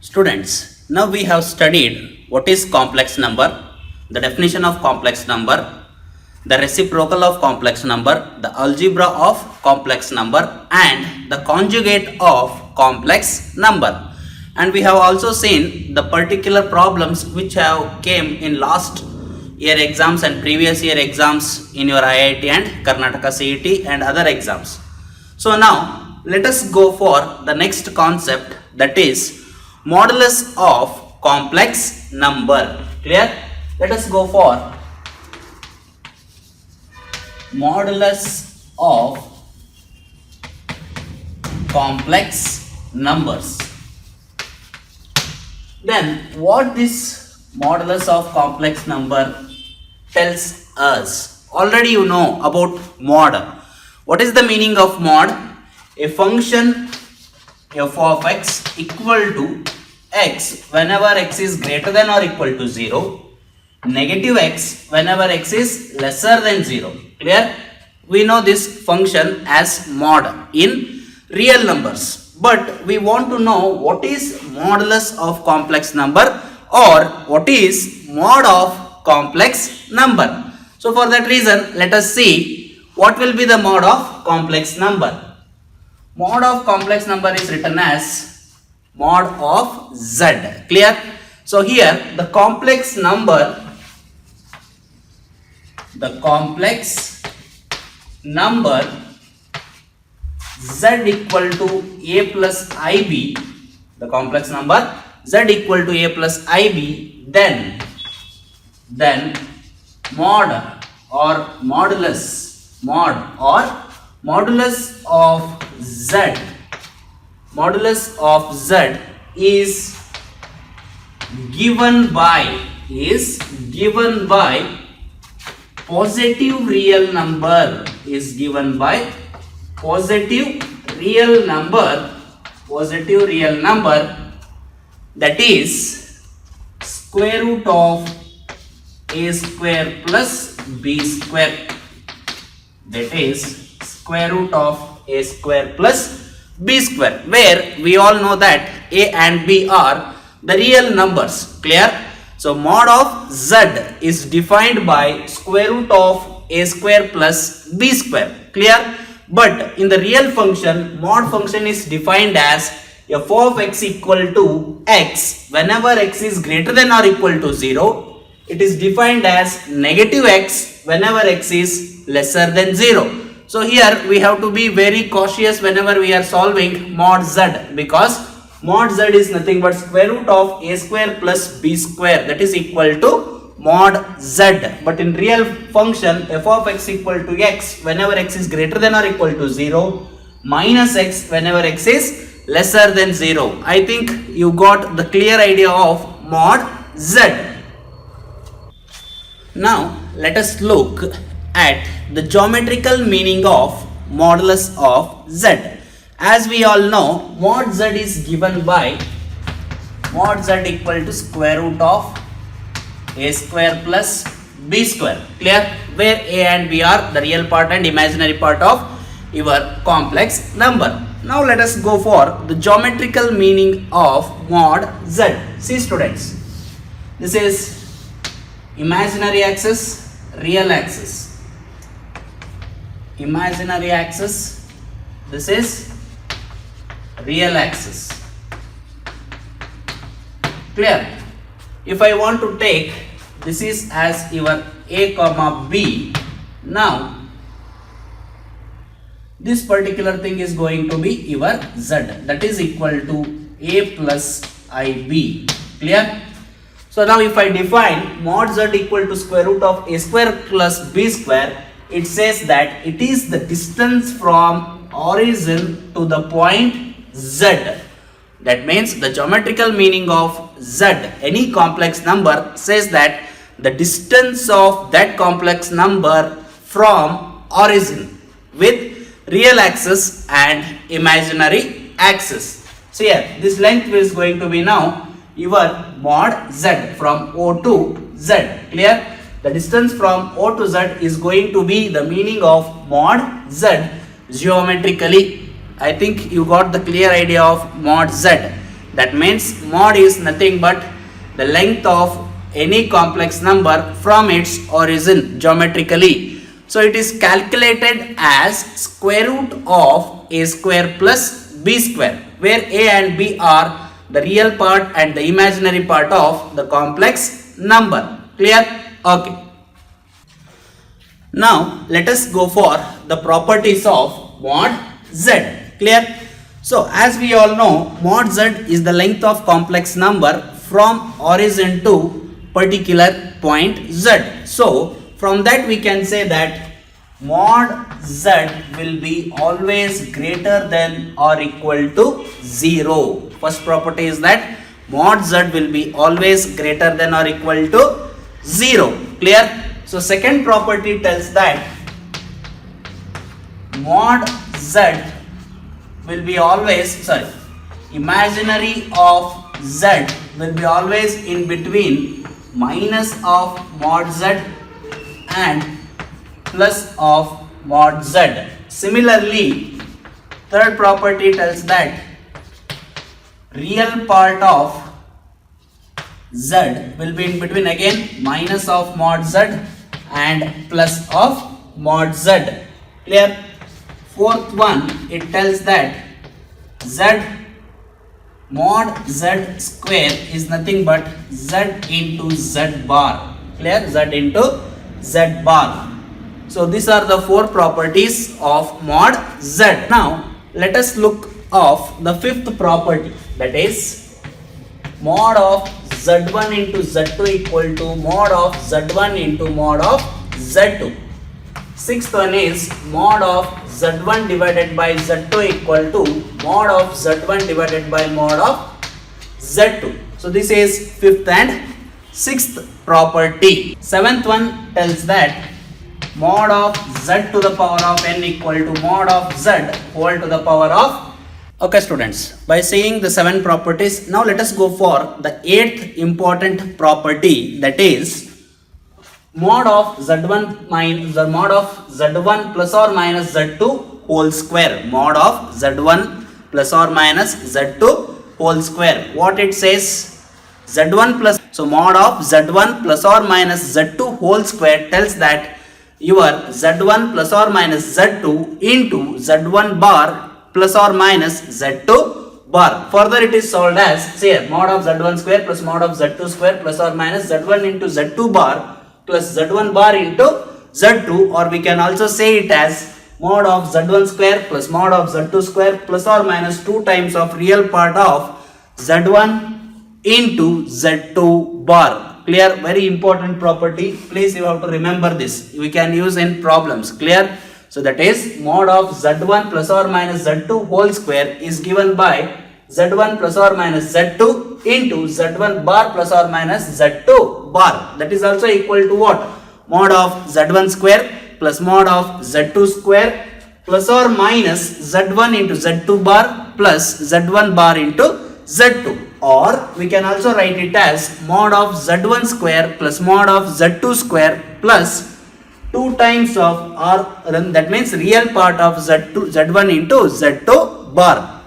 Students, now we have studied what is complex number, the definition of complex number, the reciprocal of complex number, the algebra of complex number and the conjugate of complex number. And we have also seen the particular problems which have came in last year exams and previous year exams in your IIT and Karnataka CET and other exams. So now let us go for the next concept, that is modulus of complex number. Clear? Let us go for modulus of complex numbers. Then what this modulus of complex number tells us? Already you know about mod. What is the meaning of mod? A function f of x equal to x whenever x is greater than or equal to 0, negative x whenever x is lesser than 0. Clear? We know this function as mod in real numbers, but we want to know what is modulus of complex number or what is mod of complex number. So for that reason, let us see what will be the mod of complex number. Mod of complex number is written as mod of z. Clear? So here the complex number z equal to a plus ib, the complex number z equal to a plus ib, then mod modulus of z is given by positive real number, that is square root of a square plus b square, that is square root of a square plus b square, where we all know that a and b are the real numbers. Clear? So mod of z is defined by square root of a square plus b square. Clear? But in the real function, mod function is defined as f of x equal to x whenever x is greater than or equal to 0. It is defined as negative x whenever x is lesser than 0. So here we have to be very cautious whenever we are solving mod z, because mod z is nothing but square root of a square plus b square, that is equal to mod z. But in real function, f of x equal to x whenever x is greater than or equal to 0 minus x whenever x is lesser than 0. I think you got the clear idea of mod z. Now let us look at the geometrical meaning of modulus of z. As we all know, mod z is given by mod z equal to square root of a square plus b square. Clear? Where a and b are the real part and imaginary part of your complex number. Now let us go for the geometrical meaning of mod z. See students, this is imaginary axis, real axis. Imaginary axis, this is real axis. Clear? If I want to take this is as your a comma b, now this particular thing is going to be your z, that is equal to a plus ib. Clear? So now if I define mod z equal to square root of a square plus b square, it says that it is the distance from origin to the point z. That means the geometrical meaning of z, any complex number, says that the distance of that complex number from origin with real axis and imaginary axis. So here this length is going to be now your mod z from O to z. Clear? The distance from O to z is going to be the meaning of mod z geometrically. I think you got the clear idea of mod z. That means mod is nothing but the length of any complex number from its origin geometrically. So it is calculated as square root of a square plus b square, where a and b are the real part and the imaginary part of the complex number. Clear? Okay. Now let us go for the properties of mod z. Clear? So as we all know, mod z is the length of complex number from origin to particular point z. So from that we can say that mod z will be always greater than or equal to 0. First property is that mod z will be always greater than or equal to 0. Clear? So second property tells that mod z will be always, imaginary of z will be always in between minus of mod z and plus of mod z. Similarly, third property tells that real part of z will be in between again minus of mod z and plus of mod z. Clear? Fourth one, it tells that z mod z square is nothing but z into z bar. Clear? Z into z bar. So these are the four properties of mod z. Now let us look of the fifth property, that is mod of z1 into z2 equal to mod of z1 into mod of z2. Sixth one is mod of z1 divided by z2 equal to mod of z1 divided by mod of z2. So this is fifth and sixth property. Seventh one tells that mod of z to the power of n equal to mod of z whole to the power of. Okay students, by seeing the 7 properties, now let us go for the 8th important property, that is mod of z1 minus the mod of z1 plus or minus z2 whole square. Mod of z1 plus or minus z2 whole square. What it says? Z1 plus, so mod of z1 plus or minus z2 whole square tells that your z1 plus or minus z2 into z1 bar plus or minus z2 bar. Further it is solved as, say, mod of z1 square plus mod of z2 square plus or minus z1 into z2 bar plus z1 bar into z2, or we can also say it as mod of z1 square plus mod of z2 square plus or minus 2 times of real part of z1 into z2 bar. Clear? Very important property. Please you have to remember this. We can use in problems. Clear? So that is mod of z1 plus or minus z2 whole square is given by z1 plus or minus z2 into z1 bar plus or minus z2 bar. That is also equal to what? Mod of z1 square plus mod of z2 square plus or minus z1 into z2 bar plus z1 bar into z2. Or we can also write it as mod of z1 square plus mod of z2 square plus 2 times of, or that means real part of z1 into z2 bar.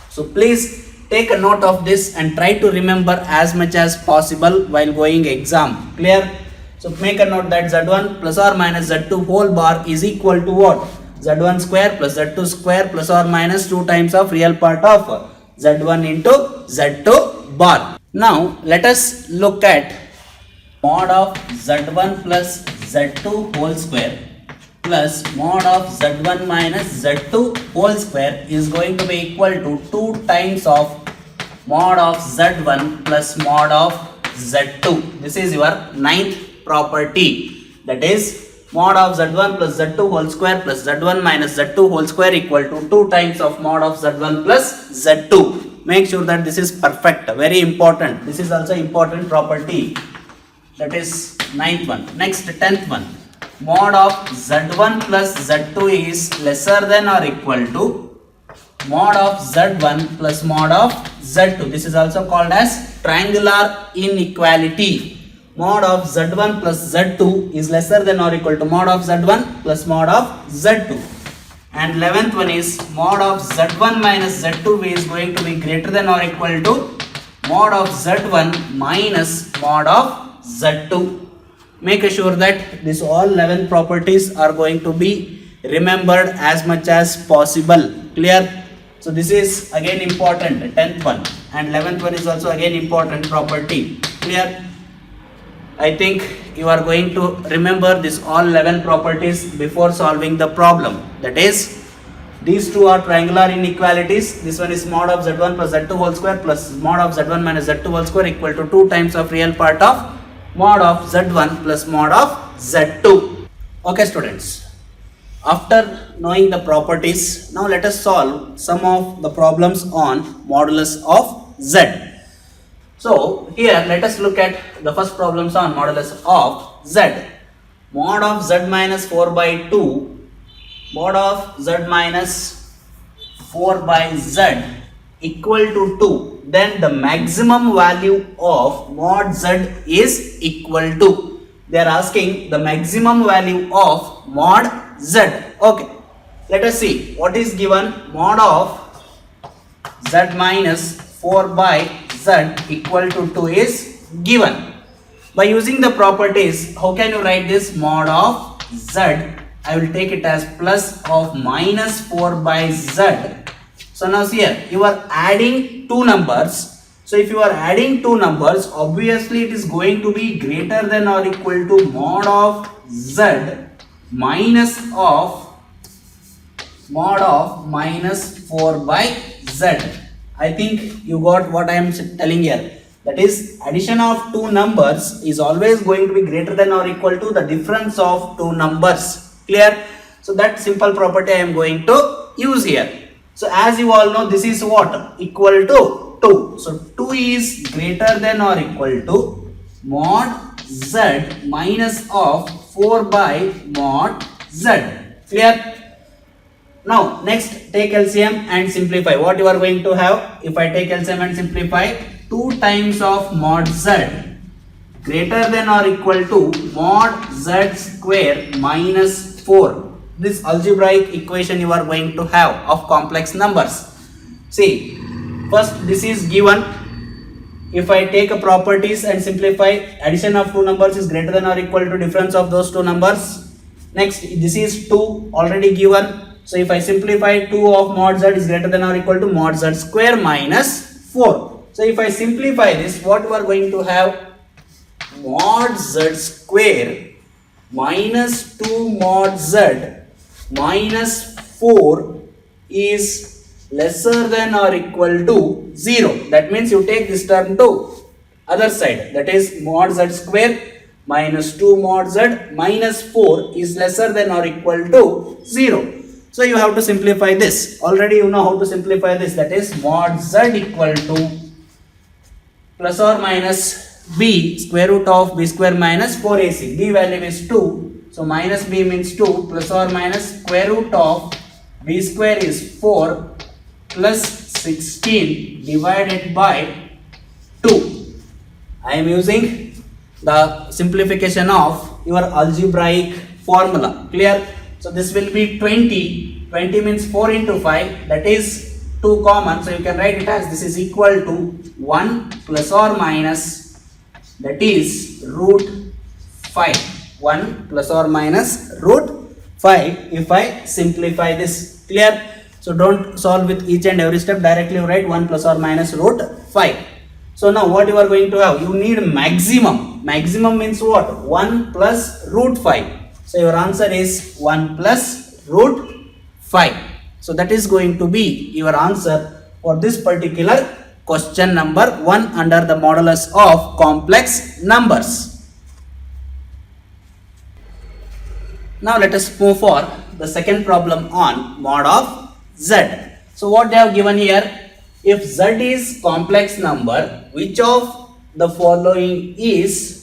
So please take a note of this and try to remember as much as possible while going exam. Clear? So make a note that z1 plus or minus z2 whole bar is equal to what? z1 square plus z2 square plus or minus 2 times of real part of z1 into z2 bar. Now let us look at mod of z1 plus z2 whole square plus mod of z1 minus z2 whole square is going to be equal to 2 times of mod of z1 plus mod of z2. This is your 9th property, that is mod of z1 plus z2 whole square plus z1 minus z2 whole square equal to 2 times of mod of z1 plus z2. Make sure that this is perfect, very important. This is also important property. That is 9th one. Next 10th one. Mod of z1 plus z2 is lesser than or equal to mod of z1 plus mod of z2. This is also called as triangular inequality. Mod of z1 plus z2 is lesser than or equal to mod of z1 plus mod of z2. and 11th one is mod of z1 minus z2 is going to be greater than or equal to mod of z1 minus mod of z2. Make sure that this all 11 properties are going to be remembered as much as possible. Clear? So this is again important, 10th one, and 11th one is also again important property. Clear? I think you are going to remember this all 11 properties before solving the problem. That is, these two are triangular inequalities. This one is mod of z1 plus z2 whole square plus mod of z1 minus z2 whole square equal to 2 times of real part of mod of z1 plus mod of z2. Okay students, after knowing the properties, now let us solve some of the problems on modulus of z. So here let us look at the first problems on modulus of z. Mod of z minus 4 by 2, mod of z minus 4 by z equal to 2, then the maximum value of mod z is equal to. They are asking the maximum value of mod z. Okay, let us see what is given. Mod of z minus 4 by z equal to 2 is given. By using the properties, how can you write this? Mod of z, I will take it as plus of minus 4 by z. So now here you are adding two numbers. So if you are adding two numbers, obviously it is going to be greater than or equal to mod of z minus of minus 4 by z. I think you got what I am telling here. That is, addition of two numbers is always going to be greater than or equal to the difference of two numbers. Clear? So that simple property I am going to use here. So as you all know, this is what? Equal to 2. So 2 is greater than or equal to mod z minus of 4 by mod z. Clear? Now next, take LCM and simplify. What you are going to have? If I take LCM and simplify, 2 times of mod z greater than or equal to mod z square minus 4. This algebraic equation you are going to have of complex numbers. See, first this is given. If I take a properties and simplify, addition of two numbers is greater than or equal to difference of those two numbers. Next, this is 2 already given. So if I simplify, 2 of mod z is greater than or equal to mod z square minus 4. So if I simplify this, what we are going to have? Mod z square minus 2 mod z minus 4 is lesser than or equal to 0. That means you take this term to other side. That is, mod z square minus 2 mod z minus 4 is lesser than or equal to 0. So you have to simplify this. Already you know how to simplify this. That is, mod z equal to plus or minus b square root of b square minus 4ac. B value is 2. So minus b means 2 plus or minus square root of b square is 4 plus 16 divided by 2. I am using the simplification of your algebraic formula. Clear? So this will be 20. 20 means 4 into 5. That is 2 common. So you can write it as this is equal to 1 plus or minus, that is root 5. 1 plus or minus root 5 if I simplify this. Clear? So don't solve with each and every step. Directly you write 1 plus or minus root 5. So now what you are going to have? You need maximum. Maximum means what? 1 plus root 5. So your answer is 1 plus root 5. So that is going to be your answer for this particular question number 1 under the modulus of complex numbers. Now let us move for the second problem on mod of z. So what they have given here, if z is complex number, which of the following is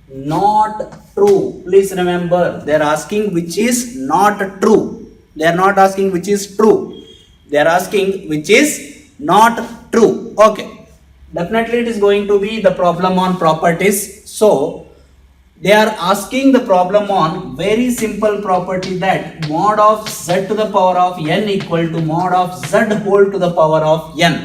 not true? Please remember, they are asking which is not true. They are not asking which is true. They are asking which is not true. Okay. Definitely it is going to be the problem on properties. So They are asking the problem on very simple property that mod of z to the power of n equal to mod of z whole to the power of n.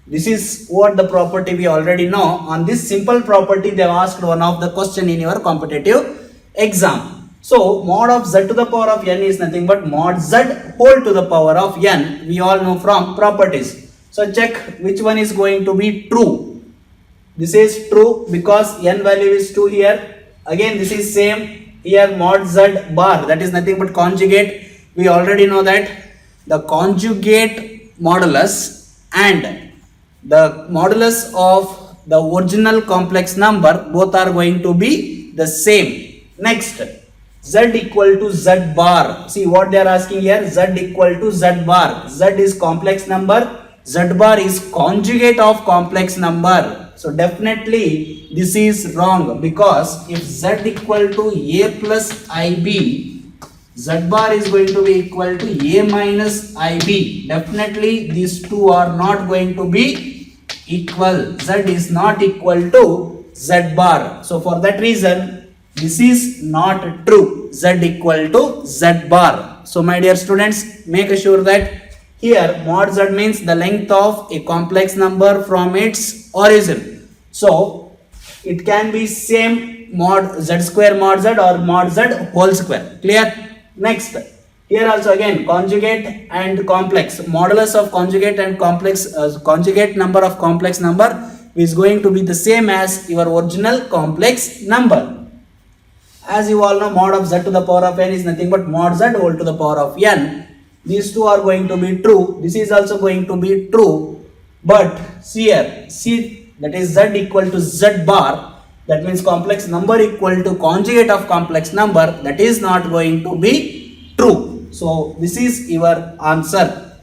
This is what the property we already know. On this simple property they have asked one of the question in your competitive exam. So mod of z to the power of n is nothing but mod z whole to the power of n. We all know from properties. So check which one is going to be true. This is true because n value is 2 here. Again this is same here, mod z bar, that is nothing but conjugate. We already know that the conjugate modulus and the modulus of the original complex number both are going to be the same. Next, z equal to z bar. See what they are asking here, z equal to z bar. Z is complex number, z bar is conjugate of complex number. So definitely this is wrong, because if z equal to a plus ib, z bar is going to be equal to a minus ib. Definitely these two are not going to be equal. Z is not equal to z bar. So for that reason this is not true. Z equal to z bar. So my dear students, make sure that here mod z means the length of a complex number from its origin. So it can be same mod z square mod z or mod z whole square. Clear? Next, here also again conjugate and complex. Modulus of conjugate and complex conjugate number of complex number is going to be the same as your original complex number. As you all know, mod of z to the power of n is nothing but mod z whole to the power of n. These two are going to be true. This is also going to be true. But here, see, that is z equal to z bar. That means complex number equal to conjugate of complex number. That is not going to be true. So this is your answer.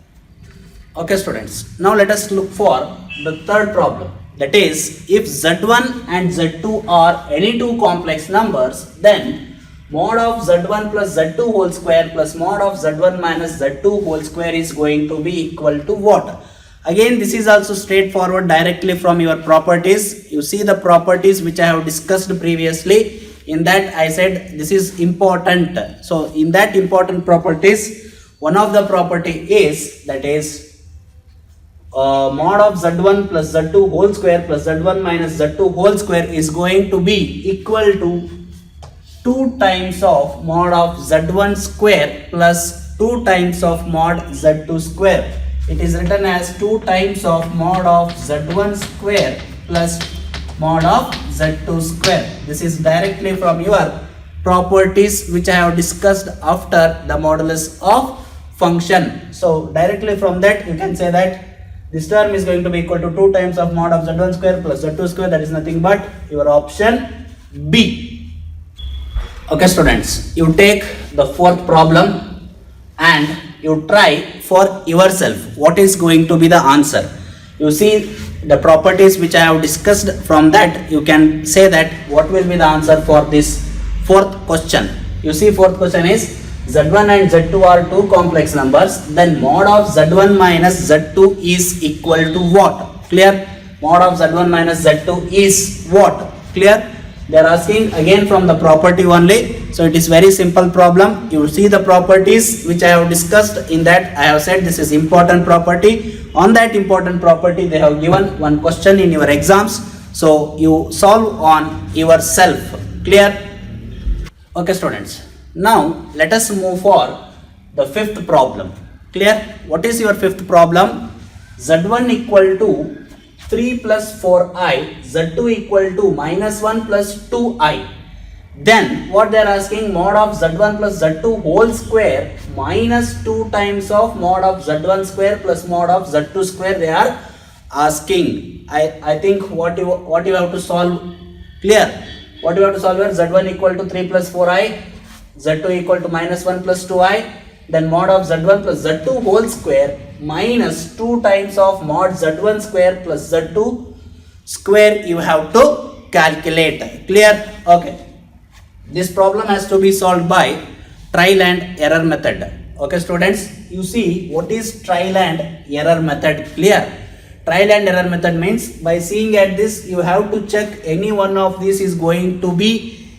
Okay students. Now let us look for the third problem. That is, if z1 and z2 are any two complex numbers, then mod of z1 plus z2 whole square plus mod of z1 minus z2 whole square is going to be equal to what? Again this is also straightforward, directly from your properties. You see the properties which I have discussed previously. In that I said this is important. So in that important properties, one of the property is, that is mod of z1 plus z2 whole square plus z1 minus z2 whole square is going to be equal to 2 times of mod of z1 square plus 2 times of mod z2 square. It is written as 2 times of mod of z1 square plus mod of z2 square. This is directly from your properties which I have discussed after the modulus of function. So directly from that you can say that this term is going to be equal to 2 times of mod of z1 square plus z2 square. That is nothing but your option B. Okay students, you take the fourth problem and you try for yourself what is going to be the answer. You see the properties which I have discussed, from that you can say that what will be the answer for this fourth question. You see fourth question is z1 and z2 are two complex numbers, then mod of z1 minus z2 is equal to what? Clear? Mod of z1 minus z2 is what? Clear? They are asking again from the property only. So it is very simple problem. You see the properties which I have discussed. In that I have said this is important property. On that important property they have given one question in your exams. So you solve on yourself. Clear? Okay students. Now let us move for the fifth problem. Clear? What is your fifth problem? z1 equal to 3 plus 4i, z2 equal to minus 1 plus 2i. Then what they are asking, mod of z1 plus z2 whole square minus 2 times of mod of z1 square plus mod of z2 square they are asking. I think what you have to solve. Clear? What you have to solve here, z1 equal to 3 plus 4i, z2 equal to minus 1 plus 2i, then mod of z1 plus z2 whole square minus 2 times of mod z1 square plus z2 square you have to calculate. Clear? Okay. This problem has to be solved by trial and error method. Okay students, you see what is trial and error method. Clear? Trial and error method means by seeing at this you have to check any one of these is going to be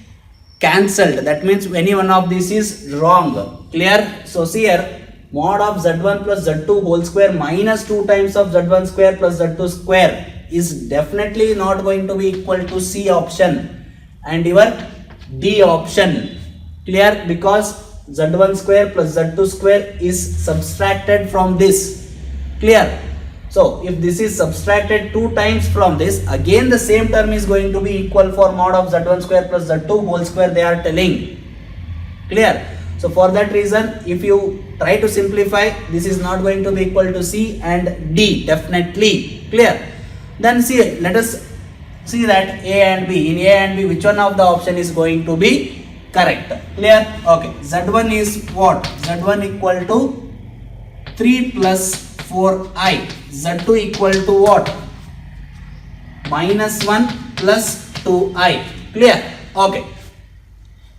cancelled. That means any one of these is wrong. Clear? So see here, mod of z1 plus z2 whole square minus 2 times of z1 square plus z2 square is definitely not going to be equal to C option and your D option. Clear? Because z1 square plus z2 square is subtracted from this. Clear? So if this is subtracted 2 times from this, again the same term is going to be equal for mod of z1 square plus z2 whole square they are telling. Clear? So for that reason, if you try to simplify, this is not going to be equal to C and D definitely. Clear? Then see, let us see that A and B. In A and B, which one of the option is going to be correct? Clear? Okay. Z1 is what? Z1 equal to 3 plus 4i. Z2 equal to what? Minus 1 plus 2i. Clear? Okay.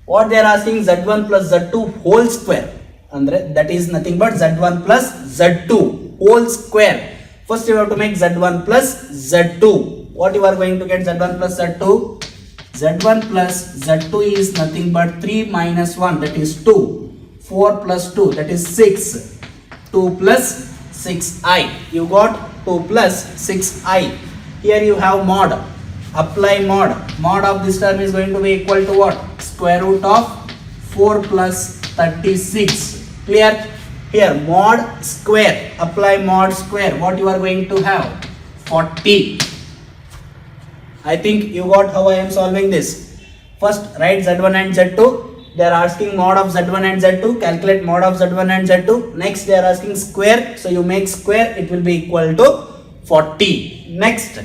What they are asking, Z1 plus Z2 whole square. Andre, that is nothing but Z1 plus Z2 whole square. First you have to make Z1 plus Z2. What you are going to get Z1 plus Z2? Z1 plus Z2 is nothing but 3 minus 1, that is 2. 4 plus 2, that is 6. 2 plus 6i. You got 2 plus 6i. Here you have mod. Apply mod. Mod of this term is going to be equal to what? Square root of 4 plus 36. Clear? Here mod square. Apply mod square. What you are going to have? 40. I think you got how I am solving this. First write Z1 and Z2. They are asking mod of Z1 and Z2. Calculate mod of Z1 and Z2. Next they are asking square. So you make square. It will be equal to 40. Next.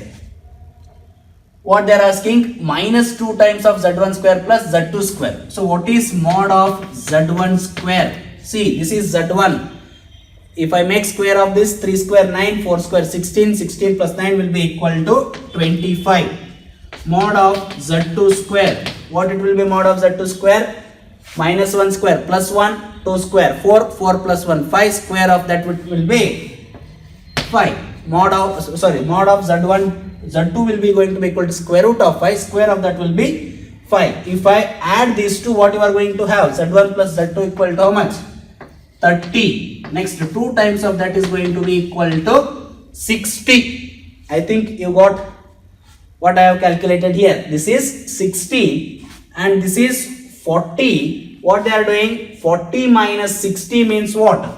What they are asking? Minus 2 times of Z1 square plus Z2 square. So what is mod of Z1 square? See, this is Z1. If I make square of this, 3 square 9, 4 square 16, 16 plus 9 will be equal to 25. Mod of Z2 square. What it will be mod of Z2 square? Minus 1 square plus 1, 2 square 4, 4 plus 1 5, square of that will be 5. Mod of Z1, Z2 will be going to be equal to square root of 5, square of that will be 5. If I add these two, what you are going to have? Z1 plus Z2 equal to how much? 30. Next 2 times of that is going to be equal to 60. I think you got what I have calculated here. This is 60 and this is 40. What they are doing? 40 minus 60 means what?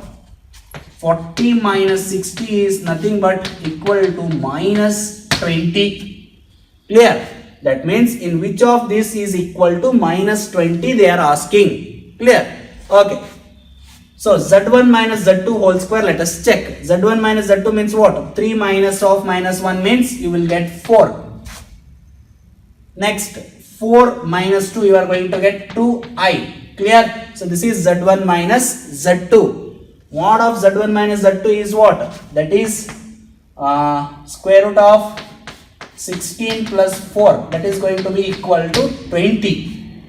40 minus 60 is nothing but equal to minus 20. Clear? That means in which of this is equal to minus 20 they are asking. Clear? Okay. So Z1 minus Z2 whole square, let us check. Z1 minus Z2 means what? 3 minus of minus 1 means you will get 4. Next 4 minus 2 you are going to get 2i. Clear? So this is Z1 minus Z2. Mod of Z1 minus Z2 is what? That is square root of 16 plus 4. That is going to be equal to 20.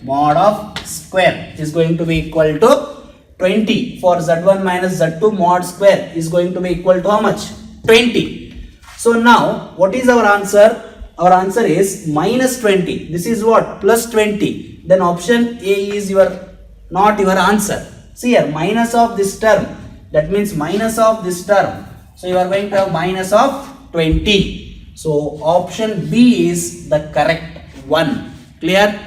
Mod of square is going to be equal to 20. For Z1 minus Z2 mod square is going to be equal to how much? 20. So now what is our answer? Our answer is minus 20. This is what? Plus 20. Then option A is not your answer. See here, minus of this term. That means minus of this term. So you are going to have minus of 20. So option B is the correct one. Clear?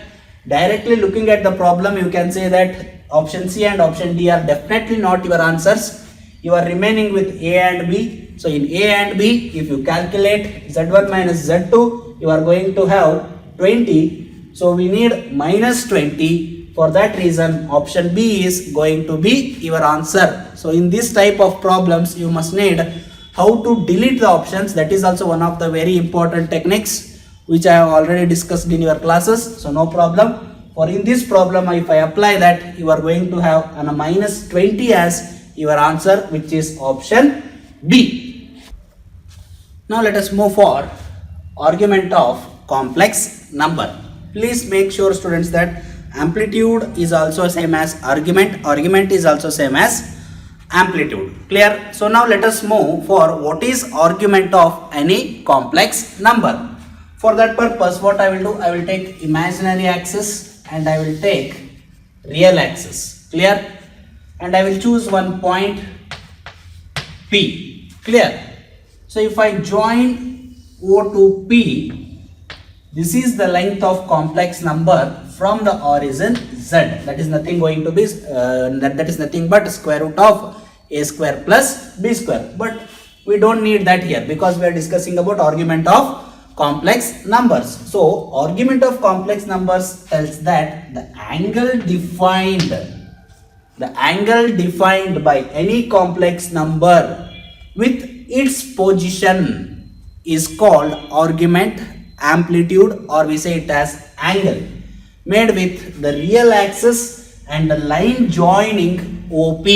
Directly looking at the problem, you can say that option C and option D are definitely not your answers. You are remaining with A and B. So in A and B, if you calculate Z1 minus Z2, you are going to have 20. So we need minus 20. For that reason, option B is going to be your answer. So in this type of problems, you must need how to delete the options. That is also one of the very important techniques which I have already discussed in your classes. So no problem. For in this problem, if I apply that, you are going to have a minus 20 as your answer, which is option B. Now let us move for argument of complex number. Please make sure, students, that amplitude is also same as argument is also same as amplitude. Clear? So now let us move for what is argument of any complex number. For that purpose, what I will do, I will take imaginary axis and I will take real axis. Clear? And I will choose one point P. Clear? So if I join O to P, this is the length of complex number from the origin Z. That is nothing going to be that is nothing but square root of a square plus b square. But we don't need that here because we are discussing about argument of complex numbers. So argument of complex numbers tells that the angle defined by any complex number with its position is called argument amplitude, or we say it as angle, made with the real axis and the line joining OP.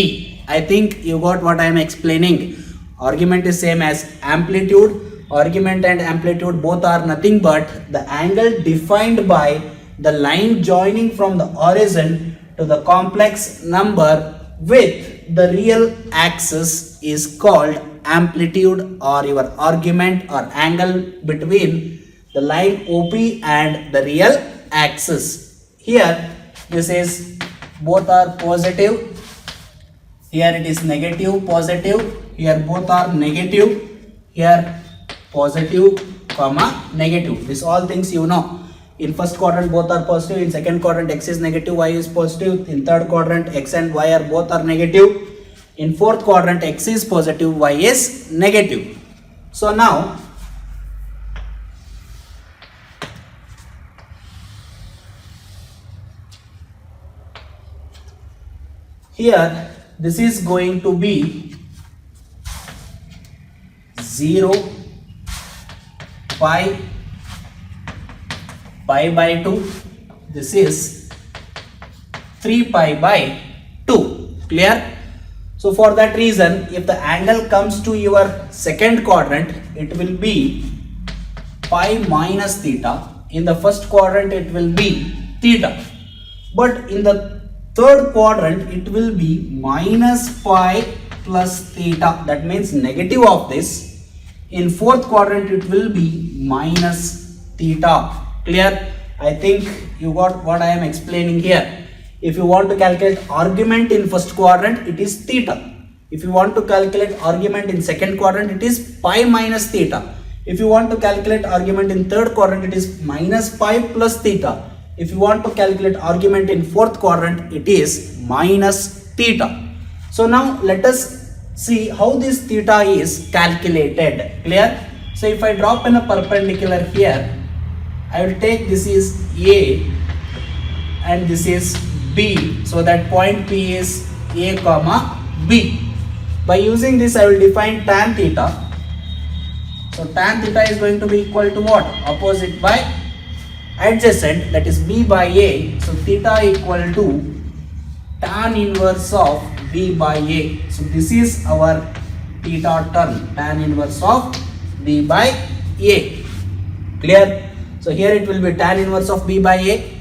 I think you got what I am explaining. Argument is same as amplitude. Argument and amplitude both are nothing but the angle defined by the line joining from the origin to the complex number with the real axis is called amplitude, or your argument or angle between the line OP and the real axis. Here this is both are positive, here it is negative, positive, here both are negative, here positive comma negative. This all things you know. In first quadrant both are positive, in second quadrant x is negative, y is positive, in third quadrant x and y are both are negative, in fourth quadrant x is positive, y is negative. So now here this is going to be 0, pi by 2, this is 3 pi by 2. Clear? So for that reason, if the angle comes to your second quadrant, it will be pi minus theta. In the first quadrant it will be theta, but in the third quadrant it will be minus pi plus theta, that means negative of this. In fourth quadrant it will be minus theta. Clear? I think you got what I am explaining here. If you want to calculate argument in first quadrant, it is theta. If you want to calculate argument in second quadrant, it is pi minus theta. If you want to calculate argument in third quadrant, it is minus pi plus theta. If you want to calculate argument in fourth quadrant, it is minus theta. So now let us see how this theta is calculated. Clear? So if I drop in a perpendicular here, I will take this is A and this is B. So that point P is A comma B. By using this I will define tan theta. So tan theta is going to be equal to what? Opposite by adjacent, that is B by A. So theta equal to tan inverse of B by A. So this is our theta term, tan inverse of B by A. Clear? So here it will be tan inverse of B by A,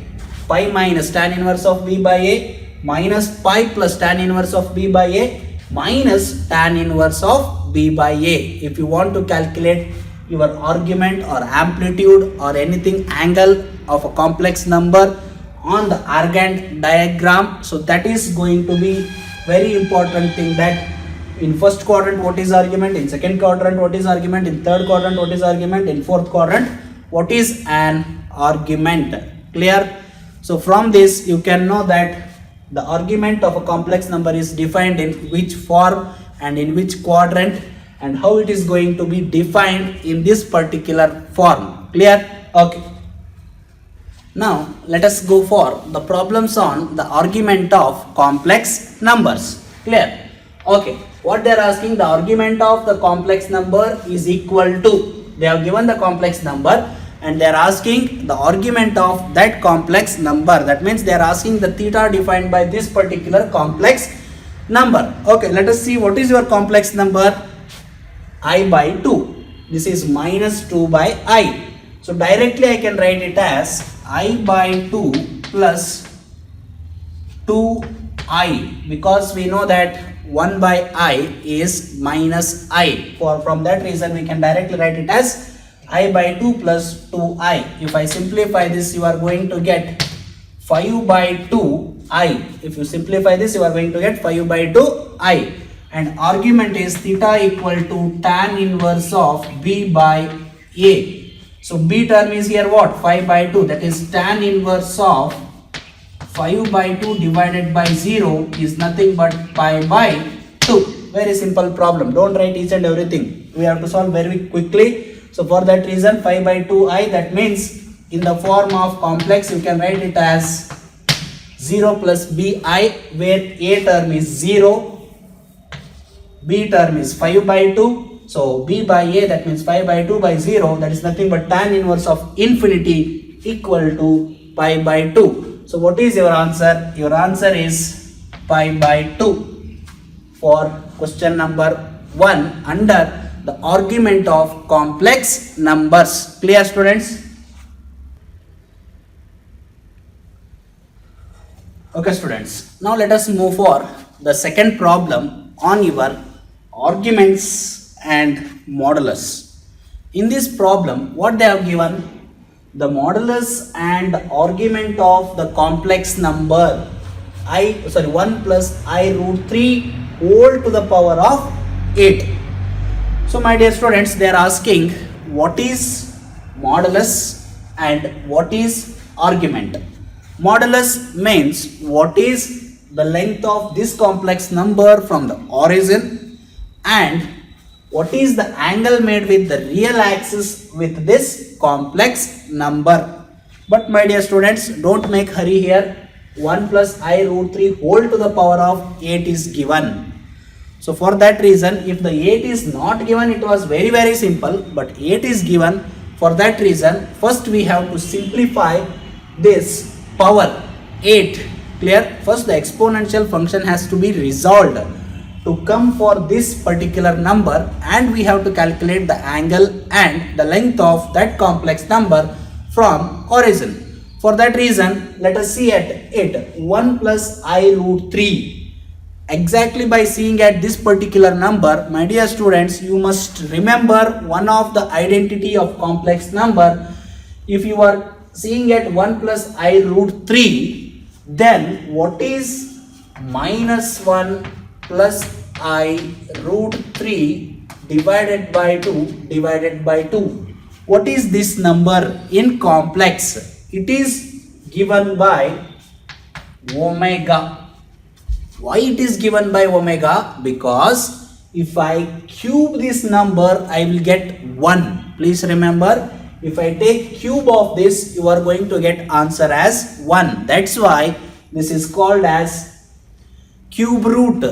pi minus tan inverse of B by A, minus pi plus tan inverse of B by A, minus tan inverse of B by A. If you want to calculate your argument or amplitude or anything angle of a complex number on the Argand diagram, so that is going to be very important thing, that in first quadrant what is argument, in second quadrant what is argument, in third quadrant what is argument, in fourth quadrant what is an argument. Clear? So from this you can know that the argument of a complex number is defined in which form and in which quadrant, and how it is going to be defined in this particular form. Clear? Okay. Now let us go for the problems on the argument of complex numbers. Clear? Okay. What they are asking, the argument of the complex number is equal to, they have given the complex number and they are asking the argument of that complex number. That means they are asking the theta defined by this particular complex number. Okay, let us see what is your complex number. I by 2. This is minus 2 by I. So directly I can write it as I by 2 plus 2I, because we know that 1 by I is minus I. From that reason we can directly write it as I by 2 plus 2I. If I simplify this, you are going to get 5 by 2 I. If you simplify this, you are going to get 5 by 2 I. And argument is theta equal to tan inverse of B by A. So B term is here what? 5 by 2. That is tan inverse of 5 by 2 divided by 0 is nothing but pi by 2. Very simple problem. Don't write each and everything. We have to solve very quickly. So for that reason 5 by 2i, that means in the form of complex you can write it as 0 plus bi, where a term is 0, b term is 5 by 2. So b by a, that means 5 by 2 by 0, that is nothing but tan inverse of infinity equal to pi by 2. So what is your answer? Your answer is pi by 2 for question number 1 under the argument of complex numbers. Clear, students? Okay, students. Now let us move for the second problem on your arguments and modulus. In this problem, what they have given? The modulus and argument of the complex number 1 plus I root 3 whole to the power of 8. So my dear students, they are asking what is modulus and what is argument. Modulus means what is the length of this complex number from the origin and what is the angle made with the real axis with this complex number. But my dear students, don't make hurry here. 1 plus I root 3 whole to the power of 8 is given. So for that reason, if the 8 is not given, it was very simple, but 8 is given. For that reason, first we have to simplify this power 8. Clear? First the exponential function has to be resolved to come for this particular number, and we have to calculate the angle and the length of that complex number from origin. For that reason, let us see at it 1 plus I root 3. Exactly by seeing at this particular number, my dear students, you must remember one of the identity of complex number. If you are seeing at 1 plus I root 3, then what is minus 1 plus I root 3 divided by 2? What is this number in complex? It is given by omega. Why it is given by omega? Because if I cube this number, I will get 1. Please remember, if I take cube of this, you are going to get answer as 1. That's why this is called as cube root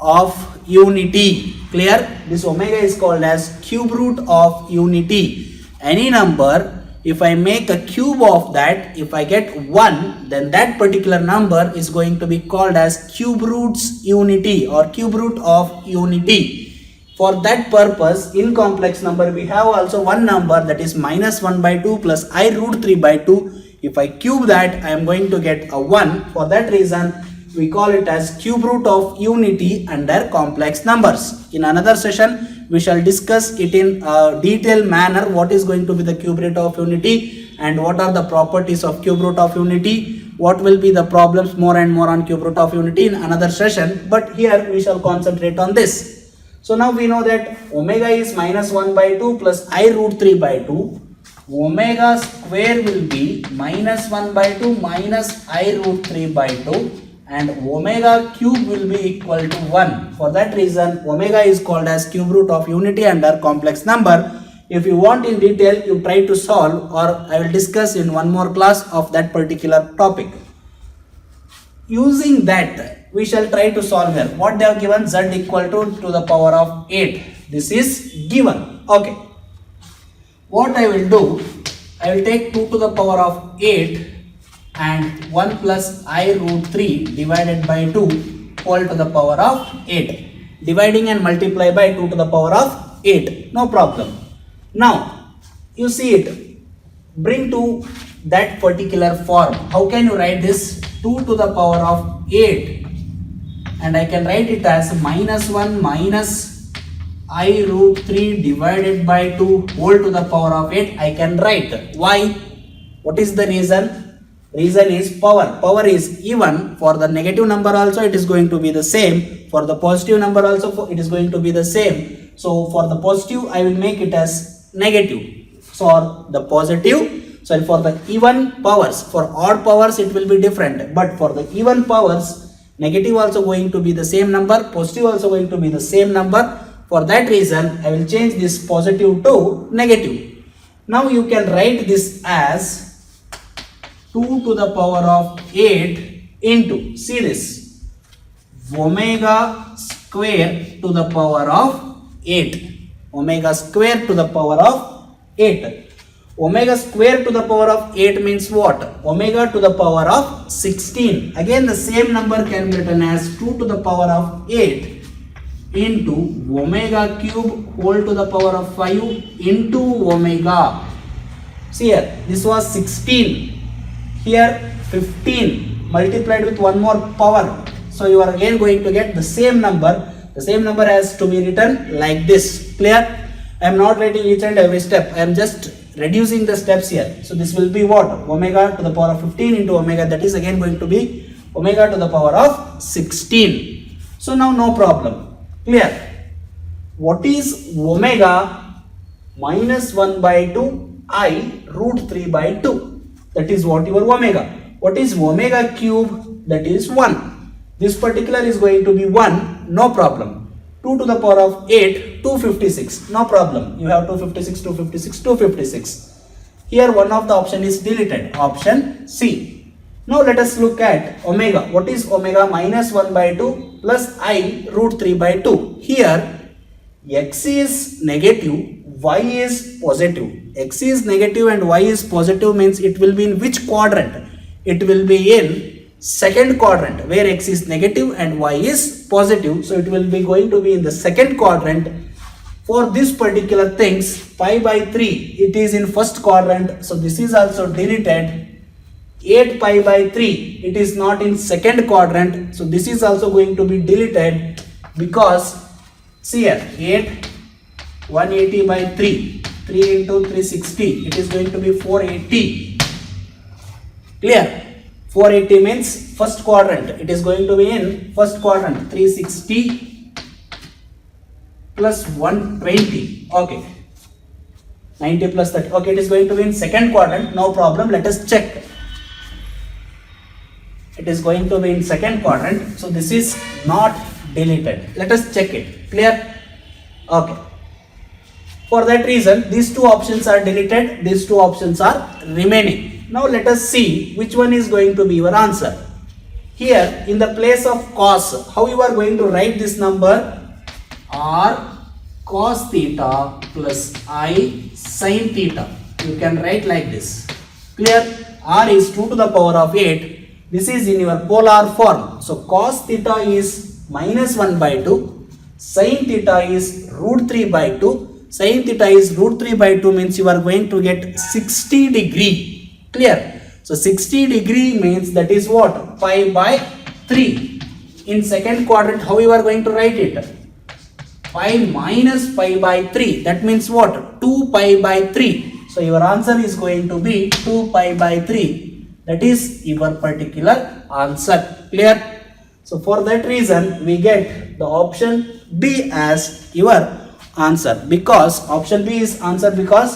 of unity. Clear? This omega is called as cube root of unity. Any number, if I make a cube of that, if I get 1, then that particular number is going to be called as cube roots unity or cube root of unity. For that purpose, in complex number, we have also one number, that is minus 1 by 2 plus I root 3 by 2. If I cube that, I am going to get a 1. For that reason, we call it as cube root of unity under complex numbers. In another session, we shall discuss it in a detailed manner, what is going to be the cube root of unity and what are the properties of cube root of unity, what will be the problems more and more on cube root of unity in another session, but here we shall concentrate on this. So now we know that omega is minus 1 by 2 plus I root 3 by 2. Omega square will be minus 1 by 2 minus I root 3 by 2. And omega cube will be equal to 1. For that reason, omega is called as cube root of unity under complex number. If you want in detail, you try to solve, or I will discuss in one more class of that particular topic. Using that, we shall try to solve here. What they have given, z equal to the power of 8. This is given. Okay. What I will do, I will take 2 to the power of 8 and 1 plus I root 3 divided by 2 whole to the power of 8. Dividing and multiply by 2 to the power of 8. No problem. Now, you see it. Bring to that particular form. How can you write this? 2 to the power of 8. And I can write it as minus 1 minus I root 3 divided by 2 whole to the power of 8. I can write. Why? What is the reason? Reason is power. Power is even. For the negative number also it is going to be the same. For the positive number also it is going to be the same. So for the positive I will make it as negative. So the positive, sorry, for the even powers, for odd powers it will be different. But for the even powers, negative also going to be the same number, positive also going to be the same number. For that reason I will change this positive to negative. Now you can write this as 2 to the power of 8 into, see this, omega square to the power of 8. Omega square to the power of 8. Omega square to the power of 8 means what? Omega to the power of 16. Again the same number can be written as 2 to the power of 8 into omega cube whole to the power of 5 into omega. See here, this was 16. Here 15 multiplied with one more power. So you are again going to get the same number. The same number has to be written like this. Clear? I am not writing each and every step. I am just reducing the steps here. So this will be what? Omega to the power of 15 into omega, that is again going to be omega to the power of 16. So now no problem. Clear? What is omega minus 1 by 2 I root 3 by 2? That is what your omega. What is omega cube? That is 1. This particular is going to be 1. No problem. 2 to the power of 8, 256. No problem. You have 256, 256, 256. Here one of the option is deleted. Option C. Now let us look at omega. What is omega minus 1 by 2 plus I root 3 by 2? Here x is negative, y is positive. X is negative and y is positive means it will be in which quadrant? It will be in second quadrant where x is negative and y is positive. So it will be going to be in the second quadrant. For this particular things, pi by 3, it is in first quadrant. So this is also deleted. 8 pi by 3, it is not in second quadrant. So this is also going to be deleted because, see here, 8, 180 by 3, 3 into 360, it is going to be 480. Clear? 480 means first quadrant. It is going to be in first quadrant. 360 plus 120. Okay. 90 plus 30. Okay, it is going to be in second quadrant. No problem. Let us check. It is going to be in second quadrant. So this is not deleted. Let us check it. Clear? Okay. For that reason, these two options are deleted. These two options are remaining. Now let us see which one is going to be your answer. Here in the place of cos, how you are going to write this number? R cos theta plus I sin theta. You can write like this. Clear? R is 2 to the power of 8. This is in your polar form. So cos theta is minus 1 by 2. Sin theta is root 3 by 2. Sin theta is root 3 by 2 means you are going to get 60 degree. Clear? So 60 degree means that is what? Pi by 3. In second quadrant, how you are going to write it? Pi minus pi by 3. That means what? 2 pi by 3. So your answer is going to be 2 pi by 3. That is your particular answer. Clear? So for that reason, we get the option B as your answer, because option B is answer because,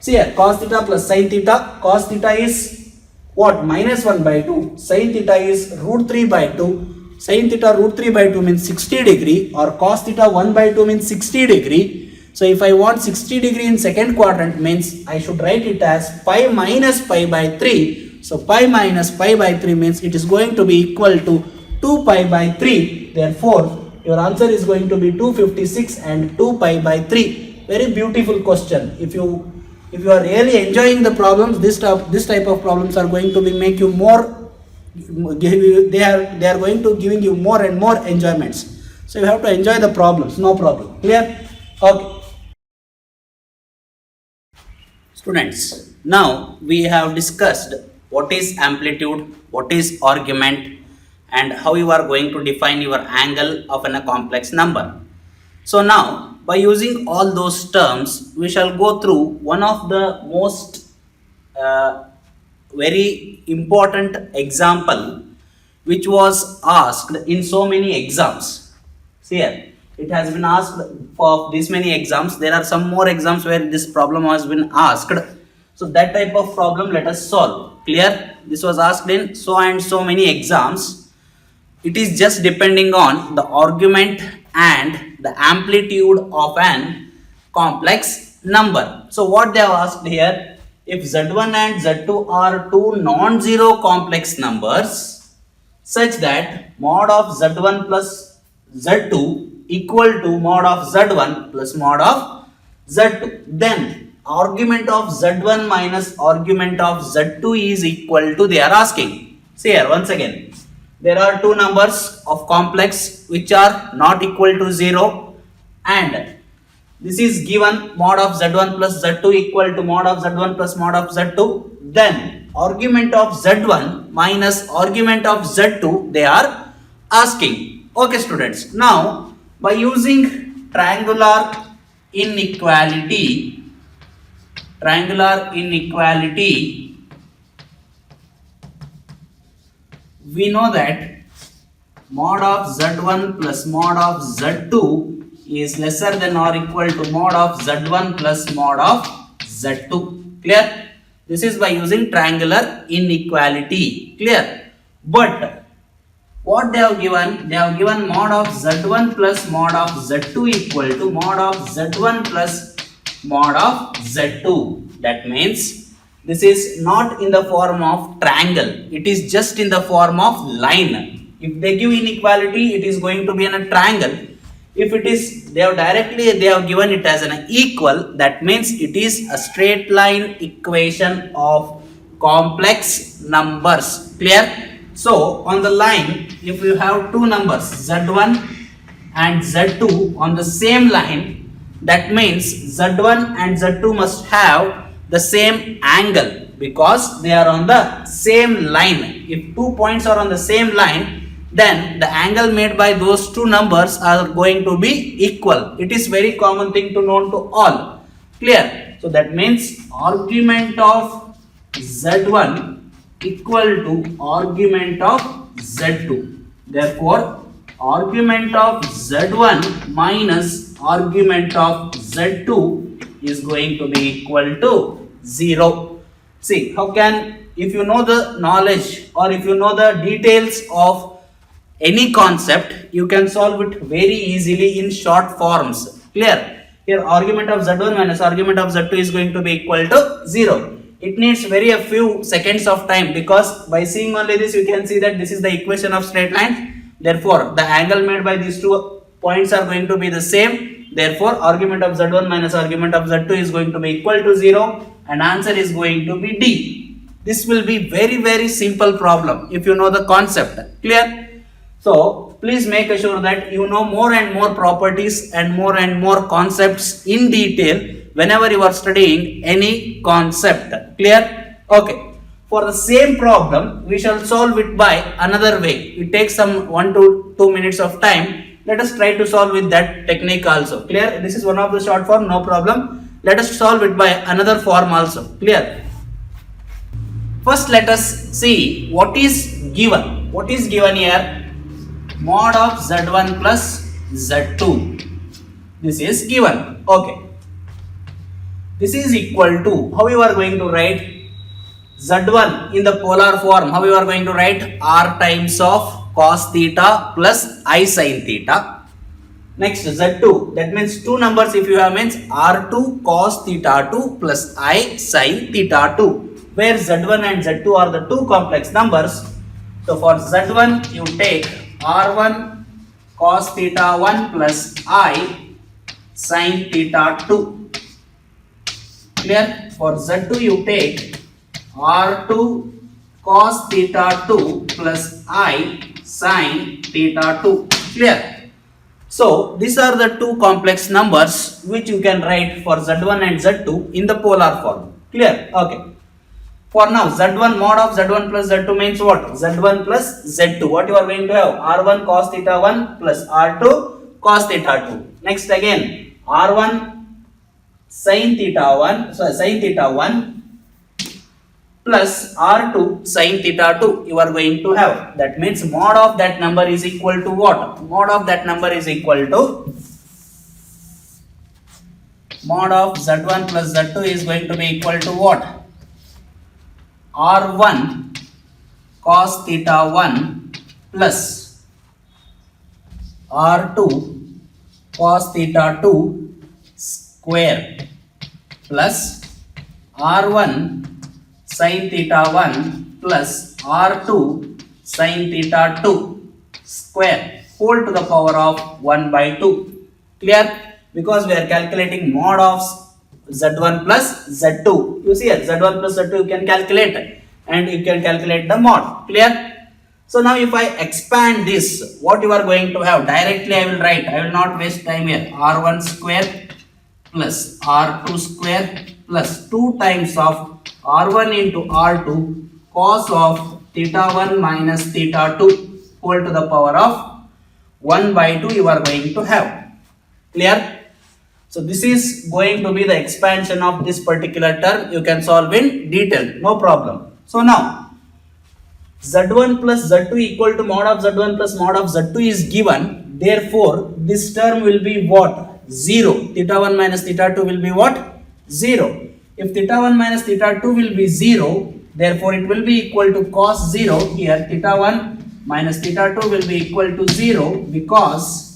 see here, cos theta plus sin theta. Cos theta is what? Minus 1 by 2. Sin theta is root 3 by 2. Sin theta root 3 by 2 means 60 degree, or cos theta 1 by 2 means 60 degree. So if I want 60 degree in second quadrant means I should write it as pi minus pi by 3. So pi minus pi by 3 means it is going to be equal to 2 pi by 3. Therefore, your answer is going to be 256 and 2 pi by 3. Very beautiful question. If you are really enjoying the problems, this type of problems are going to be make you more. They are going to giving you more and more enjoyments. So you have to enjoy the problems. No problem. Clear? Okay. Students, now we have discussed what is amplitude, what is argument, and how you are going to define your angle of a complex number. So now, by using all those terms, we shall go through one of the most very important example which was asked in so many exams. See here, it has been asked for this many exams. There are some more exams where this problem has been asked. So that type of problem let us solve. Clear? This was asked in so and so many exams. It is just depending on the argument and the amplitude of an complex number. So what they have asked here, if Z1 and Z2 are two non-zero complex numbers such that mod of Z1 plus Z2 equal to mod of Z1 plus mod of Z2, then argument of Z1 minus argument of Z2 is equal to, they are asking. See here once again, there are two numbers of complex which are not equal to 0, and this is given mod of Z1 plus Z2 equal to mod of Z1 plus mod of Z2, then argument of Z1 minus argument of Z2 they are asking. Okay students, now by using triangular inequality, we know that mod of Z1 plus mod of Z2 is lesser than or equal to mod of Z1 plus mod of Z2. Clear? This is by using triangular inequality. Clear? But what they have given? They have given mod of Z1 plus mod of Z2 equal to mod of Z1 plus mod of Z2. That means this is not in the form of triangle. It is just in the form of line. If they give inequality, it is going to be in a triangle. If it is, they have given it as an equal, that means it is a straight line equation of complex numbers. Clear? So on the line, if you have two numbers Z1 and Z2 on the same line, that means Z1 and Z2 must have the same angle because they are on the same line. If 2 points are on the same line, then the angle made by those two numbers are going to be equal. It is very common thing to know to all. Clear? So that means argument of Z1 equal to argument of Z2. Therefore, argument of Z1 minus argument of Z2 is going to be equal to 0. See, how can, if you know the knowledge or if you know the details of any concept, you can solve it very easily in short forms. Clear? Here argument of Z1 minus argument of Z2 is going to be equal to 0. It needs very a few seconds of time because by seeing only this you can see that this is the equation of straight line. Therefore, the angle made by these 2 points are going to be the same. Therefore, argument of Z1 minus argument of Z2 is going to be equal to 0 and answer is going to be D. This will be very simple problem if you know the concept. Clear? So, please make sure that you know more and more properties and more concepts in detail whenever you are studying any concept. Clear? Okay. For the same problem, we shall solve it by another way. It takes some 1 to 2 minutes of time. Let us try to solve with that technique also. Clear? This is one of the short form, no problem. Let us solve it by another form also. Clear? First, let us see what is given. What is given here? Mod of Z1 plus Z2. This is given. Okay. This is equal to, how you are going to write Z1 in the polar form? How you are going to write? R times of cos theta plus I sin theta. Next Z2, that means two numbers if you have means R2 cos theta 2 plus I sin theta 2, where Z1 and Z2 are the two complex numbers. So for Z1 you take R1 cos theta 1 plus I sin theta 2. Clear? For Z2 you take R2 cos theta 2 plus I sin theta 2. Clear? So these are the two complex numbers which you can write for Z1 and Z2 in the polar form. Clear? Okay. For now, Z1 mod of Z1 plus Z2 means what? Z1 plus Z2. What you are going to have? R1 cos theta 1 plus R2 cos theta 2. Next again, R1 sin theta 1, sin theta 1 plus R2 sin theta 2 you are going to have. That means mod of that number is equal to what? Mod of that number is equal to mod of Z1 plus Z2 is going to be equal to what? R1 cos theta 1 plus R2 cos theta 2 square plus R1 sin theta 1 plus R2 sin theta 2 square whole to the power of 1 by 2. Clear? Because we are calculating mod of Z1 plus Z2. You see here, Z1 plus Z2 you can calculate and you can calculate the mod. Clear? So now if I expand this, what you are going to have? Directly I will write, I will not waste time here. R1 square plus R2 square plus 2 times of R1 into R2 cos of theta 1 minus theta 2 whole to the power of 1 by 2 you are going to have. Clear? So this is going to be the expansion of this particular term. You can solve in detail, no problem. So now Z1 plus Z2 equal to mod of Z1 plus mod of Z2 is given. Therefore, this term will be what? 0. Theta 1 minus theta 2 will be what? 0. If theta 1 minus theta 2 will be 0, therefore it will be equal to cos 0. Here theta 1 minus theta 2 will be equal to 0 because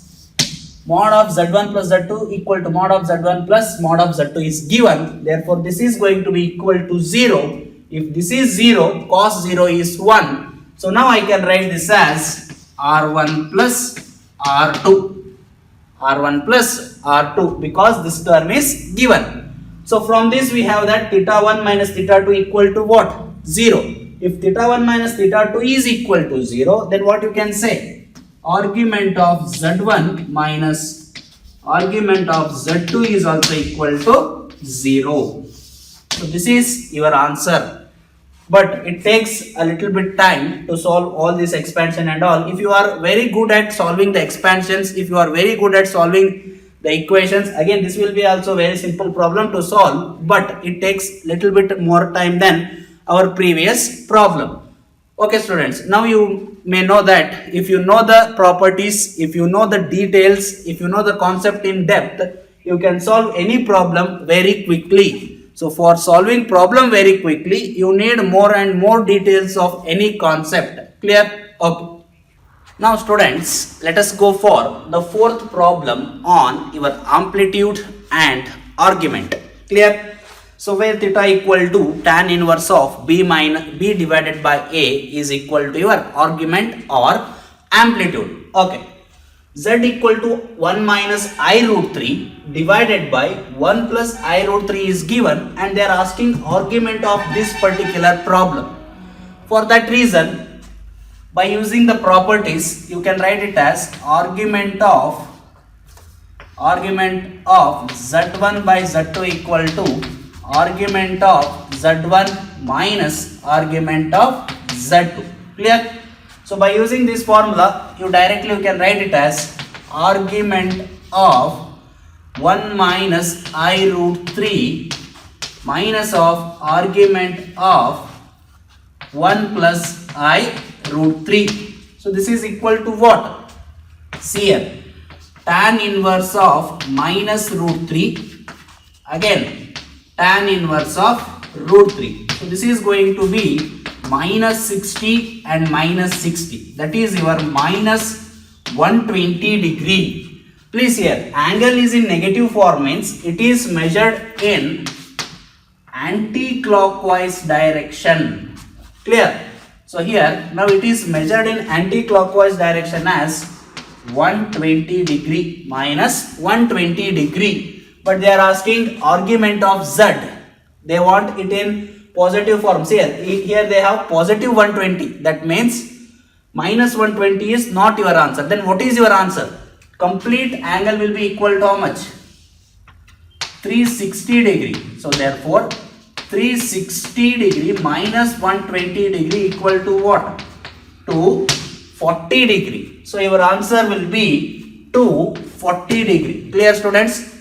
mod of Z1 plus Z2 equal to mod of Z1 plus mod of Z2 is given. Therefore, this is going to be equal to 0. If this is 0, cos 0 is 1. So now I can write this as R1 plus R2. R1 plus R2 because this term is given. So from this we have that theta 1 minus theta 2 equal to what? 0. If theta 1 minus theta 2 is equal to 0, then what you can say? Argument of Z1 minus argument of Z2 is also equal to 0. So this is your answer. But it takes a little bit time to solve all this expansion and all. If you are very good at solving the expansions, if you are very good at solving the equations, again this will be also very simple problem to solve, but it takes little bit more time than our previous problem. Okay students, now you may know that if you know the properties, if you know the details, if you know the concept in depth, you can solve any problem very quickly. So for solving problem very quickly, you need more and more details of any concept. Clear? Okay. Now students, let us go for the fourth problem on your amplitude and argument. Clear? So where theta equal to tan inverse of b divided by a is equal to your argument or amplitude. Okay. Z equal to 1 minus I root 3 divided by 1 plus I root 3 is given and they are asking argument of this particular problem. For that reason, by using the properties, you can write it as argument of Z1 by Z2 equal to argument of Z1 minus argument of Z2. Clear? So by using this formula, you can write it as argument of 1 minus I root 3 minus of argument of 1 plus I root 3. So this is equal to what? See here, tan inverse of minus root 3, again tan inverse of root 3. So this is going to be minus 60 and minus 60, that is your minus 120 degree. Please here, angle is in negative form means it is measured in anti-clockwise direction. Clear? So here now it is measured in anti-clockwise direction as 120 degree minus 120 degree, but they are asking argument of Z. They want it in positive form. See here they have positive 120. That means minus 120 is not your answer. Then what is your answer? Complete angle will be equal to how much? 360 degree. So therefore 360 degree minus 120 degree equal to what? To 40 degree. So your answer will be 240 degree. Clear students?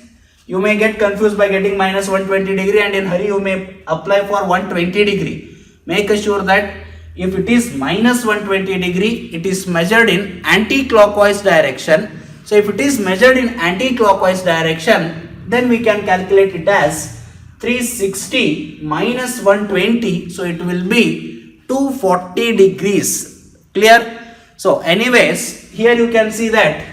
You may get confused by getting minus 120 degree and in hurry you may apply for 120 degree. make sure that if it is minus 120 degree, it is measured in anti-clockwise direction. So if it is measured in anti-clockwise direction, then we can calculate it as 360 minus 120. So it will be 240 degrees. Clear? So anyways, here you can see that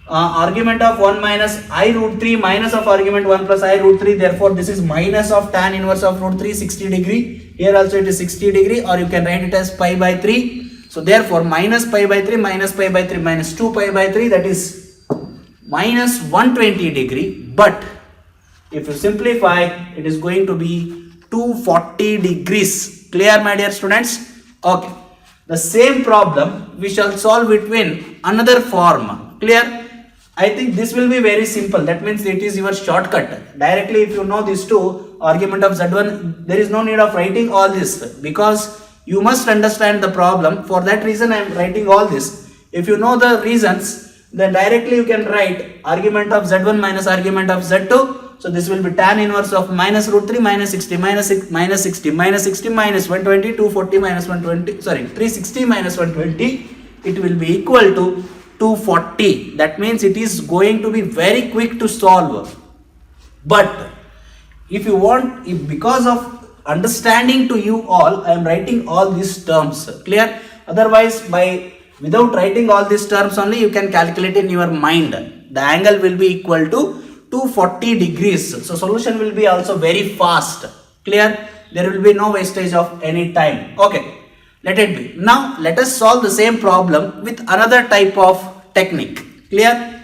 argument of 1 minus I root 3 minus of argument 1 plus I root 3. Therefore, this is minus of tan inverse of root 3, 60 degree. Here also it is 60 degree, or you can write it as pi by 3. So therefore, minus pi by 3 minus pi by 3 minus 2 pi by 3, that is minus 120 degree. But if you simplify, it is going to be 240 degrees. Clear, my dear students? Okay. The same problem we shall solve it in another form. Clear? I think this will be very simple. That means it is your shortcut. Directly, if you know these two, argument of Z1, there is no need of writing all this, because you must understand the problem. For that reason, I am writing all this. If you know the reasons, then directly you can write argument of Z1 minus argument of Z2. So this will be tan inverse of minus root 3 minus 60 minus 6 minus 60 minus 60 minus 120, 240 minus 120, sorry, 360 minus 120. It will be equal to 240. That means it is going to be very quick to solve. But if you want, if because of understanding to you all, I am writing all these terms. Clear? Otherwise, without writing all these terms only, you can calculate in your mind. The angle will be equal to 240 degrees. So solution will be also very fast. Clear? There will be no wastage of any time. Okay. Let it be. Now let us solve the same problem with another type of technique. Clear?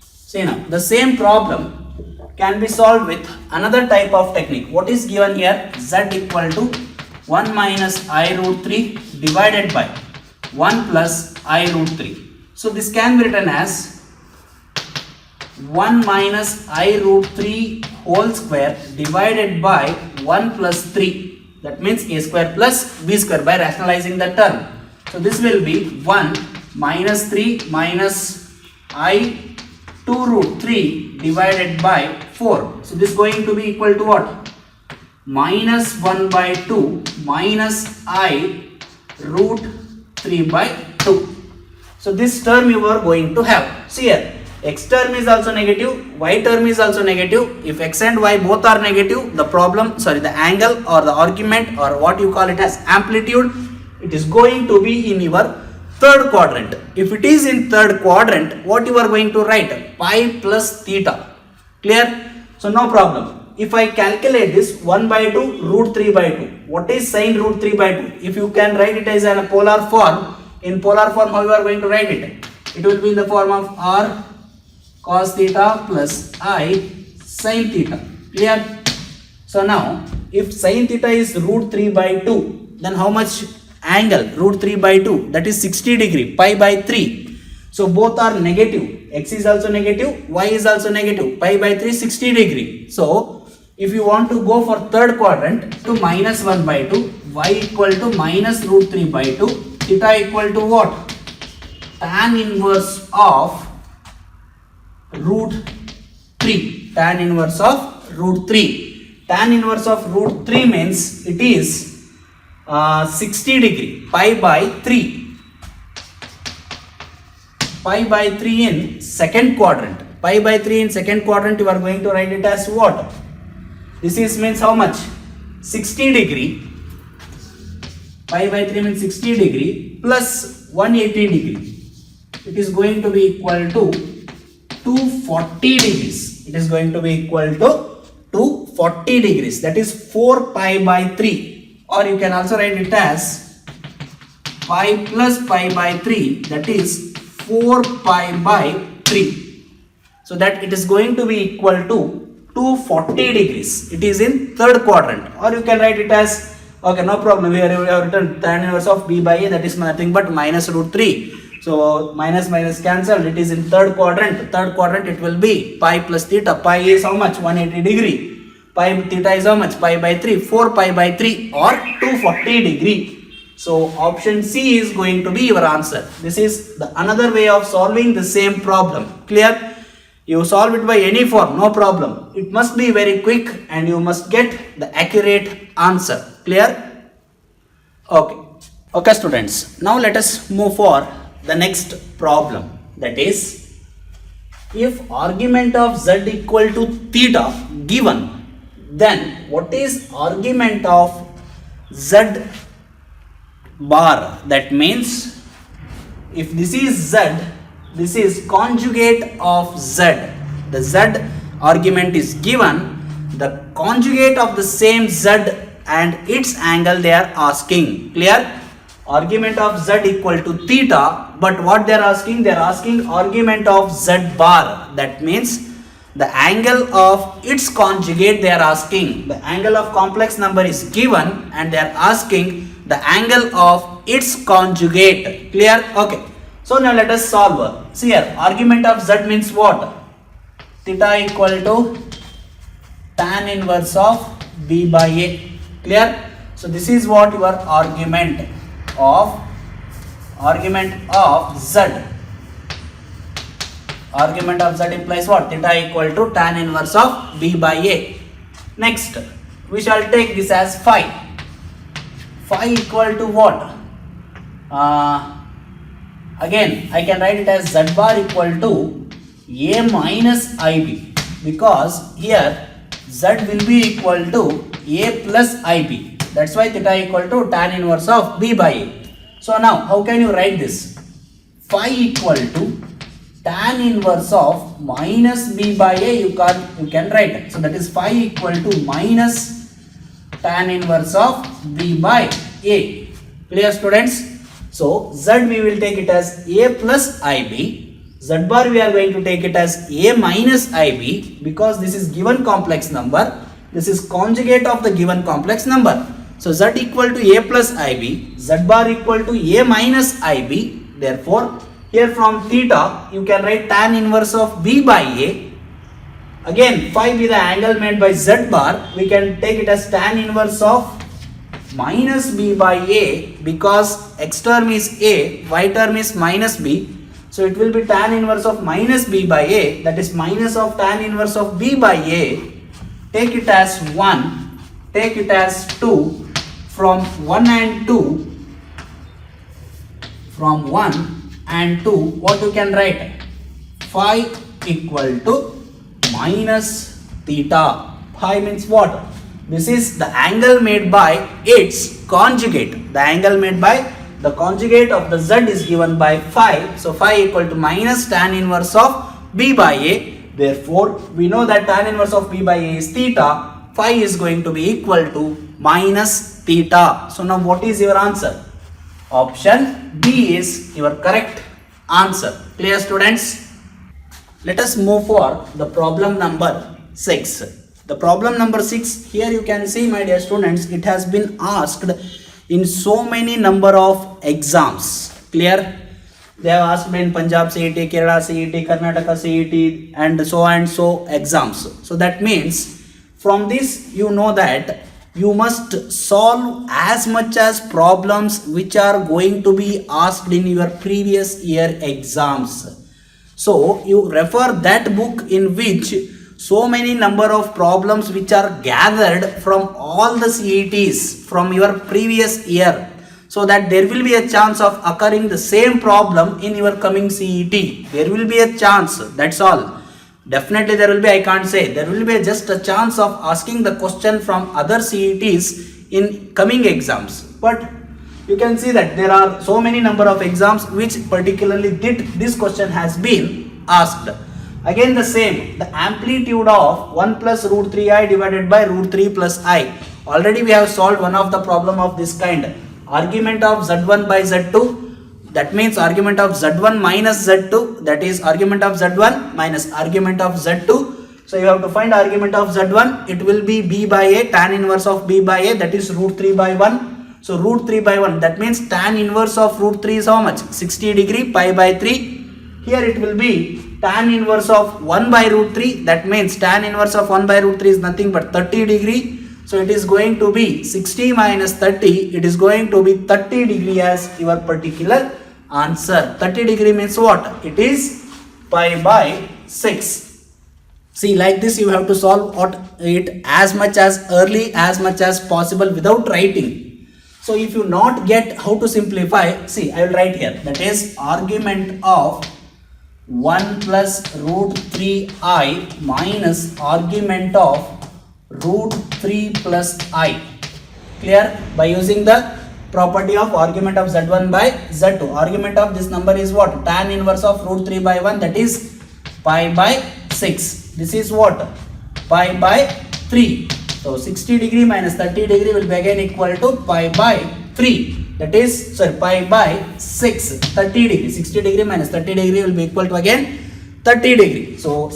See now, the same problem can be solved with another type of technique. What is given here? Z equal to 1 minus I root 3 divided by 1 plus I root 3. So this can be written as 1 minus I root 3 whole square divided by 1 plus 3. That means a square plus b square by rationalizing the term. So this will be 1 minus 3 minus I 2 root 3 divided by 4. So this is going to be equal to what? Minus 1 by 2 minus I root 3 by 2. So this term you are going to have. See here, x term is also negative, y term is also negative. If x and y both are negative, the angle or the argument or what you call it as amplitude, it is going to be in your third quadrant. If it is in third quadrant, what you are going to write? Pi plus theta. Clear? So no problem. If I calculate this 1 by 2 root 3 by 2, what is sine root 3 by 2? If you can write it as in a polar form, in polar form how you are going to write it? It will be in the form of r cos theta plus I sin theta. Clear? So now, if sin theta is root 3 by 2, then how much angle? Root 3 by 2, that is 60 degree, pi by 3. So both are negative. X is also negative, y is also negative. Pi by 3, 60 degree. So if you want to go for third quadrant, to minus 1 by 2, y equal to minus root 3 by 2, theta equal to what? Tan inverse of root 3. Tan inverse of root 3. Tan inverse of root 3 means it is 60 degree. Pi by 3. Pi by 3 in second quadrant. Pi by 3 in second quadrant, you are going to write it as what? This is means how much? 60 degree. Pi by 3 means 60 degree plus 180 degree. It is going to be equal to 240 degrees. It is going to be equal to 240 degrees. That is 4 pi by 3. Or you can also write it as pi plus pi by 3. That is 4 pi by 3. So that it is going to be equal to 240 degrees. It is in third quadrant. Or you can write it as, okay, no problem. Here we have written tan inverse of b by a, that is nothing but minus root 3. So minus minus cancelled. It is in third quadrant. Third quadrant it will be pi plus theta. Pi is how much? 180 degree. Pi theta is how much? Pi by 3. 4 pi by 3 or 240 degree. So option C is going to be your answer. This is the another way of solving the same problem. Clear? You solve it by any form, no problem. It must be very quick and you must get the accurate answer. Clear? Okay. Okay students, now let us move for the next problem, that is, if argument of z equal to theta given, then what is argument of z bar? That means if this is z, this is conjugate of z. The z argument is given, the conjugate of the same z and its angle they are asking. Clear? Argument of z equal to theta, but what they are asking? They are asking argument of z bar. That means the angle of its conjugate they are asking. The angle of complex number is given and they are asking the angle of its conjugate. Clear? Okay. So now let us solve. See here, argument of z means what? Theta equal to tan inverse of b by a. Clear? So this is what your argument of z. Argument of z implies what? Theta equal to tan inverse of b by a. Next, we shall take this as phi. Phi equal to what? Again, I can write it as z bar equal to a minus ib, because here z will be equal to a plus ib. That's why theta equal to tan inverse of b by a. So now, how can you write this? Phi equal to tan inverse of minus b by a, you can write. So that is phi equal to minus tan inverse of b by a. Clear students? So z we will take it as a plus ib. Z bar we are going to take it as a minus ib, because this is given complex number. This is conjugate of the given complex number. So z equal to a plus ib, z bar equal to a minus ib. Therefore, here from theta you can write tan inverse of b by a. Again, phi be the angle made by z bar. We can take it as tan inverse of minus b by a, because x term is a, y term is minus b. So it will be tan inverse of minus b by a, that is minus of tan inverse of b by a. Take it as 1, take it as 2, from 1 and 2, from 1 and 2, what you can write? Phi equal to minus theta. Phi means what? This is the angle made by its conjugate. The angle made by the conjugate of the z is given by phi. So phi equal to minus tan inverse of b by a. Therefore, we know that tan inverse of b by a is theta. Phi is going to be equal to minus theta. So now what is your answer? Option B is your correct answer. Clear students? Let us move for the problem number 6. The problem number 6, here you can see, my dear students, it has been asked in so many number of exams. Clear? They have asked in Punjab CET, Kerala CET, Karnataka CET and so exams. So that means from this you know that you must solve as much as problems which are going to be asked in your previous year exams. So you refer that book in which so many number of problems which are gathered from all the CETs from your previous year, so that there will be a chance of occurring the same problem in your coming CET. There will be a chance, that's all. Definitely there will be, I can't say, there will be just a chance of asking the question from other CETs in coming exams. But you can see that there are so many number of exams which particularly this question has been asked. Again the same, the amplitude of 1 plus root 3i divided by root 3 plus i. Already we have solved one of the problem of this kind. Argument of z1 by z2, that means argument of z1 minus z2, that is argument of z1 minus argument of z2. So you have to find argument of z1, it will be b by a, tan inverse of b by a, that is root 3 by 1. So root 3 by 1, that means tan inverse of root 3 is how much? 60 degree, pi by 3. Here it will be tan inverse of 1 by root 3, that means tan inverse of 1 by root 3 is nothing but 30 degree. So it is going to be 60 minus 30, it is going to be 30 degree as your particular answer. 30 degree means what? It is pi by 6. See, like this you have to solve it as much as early as much as possible without writing. So if you not get how to simplify, see, I will write here, that is argument of 1 plus root 3I minus argument of root 3 plus I. Clear? By using the property of argument of z1 by z2. Argument of this number is what? Tan inverse of root 3 by 1, that is pi by 6. This is what? Pi by 3. So 60 degree minus 30 degree will be again equal to pi by 3. That is, sorry, pi by 6. 30 degree. 60 degree minus 30 degree will be equal to again 30 degree. So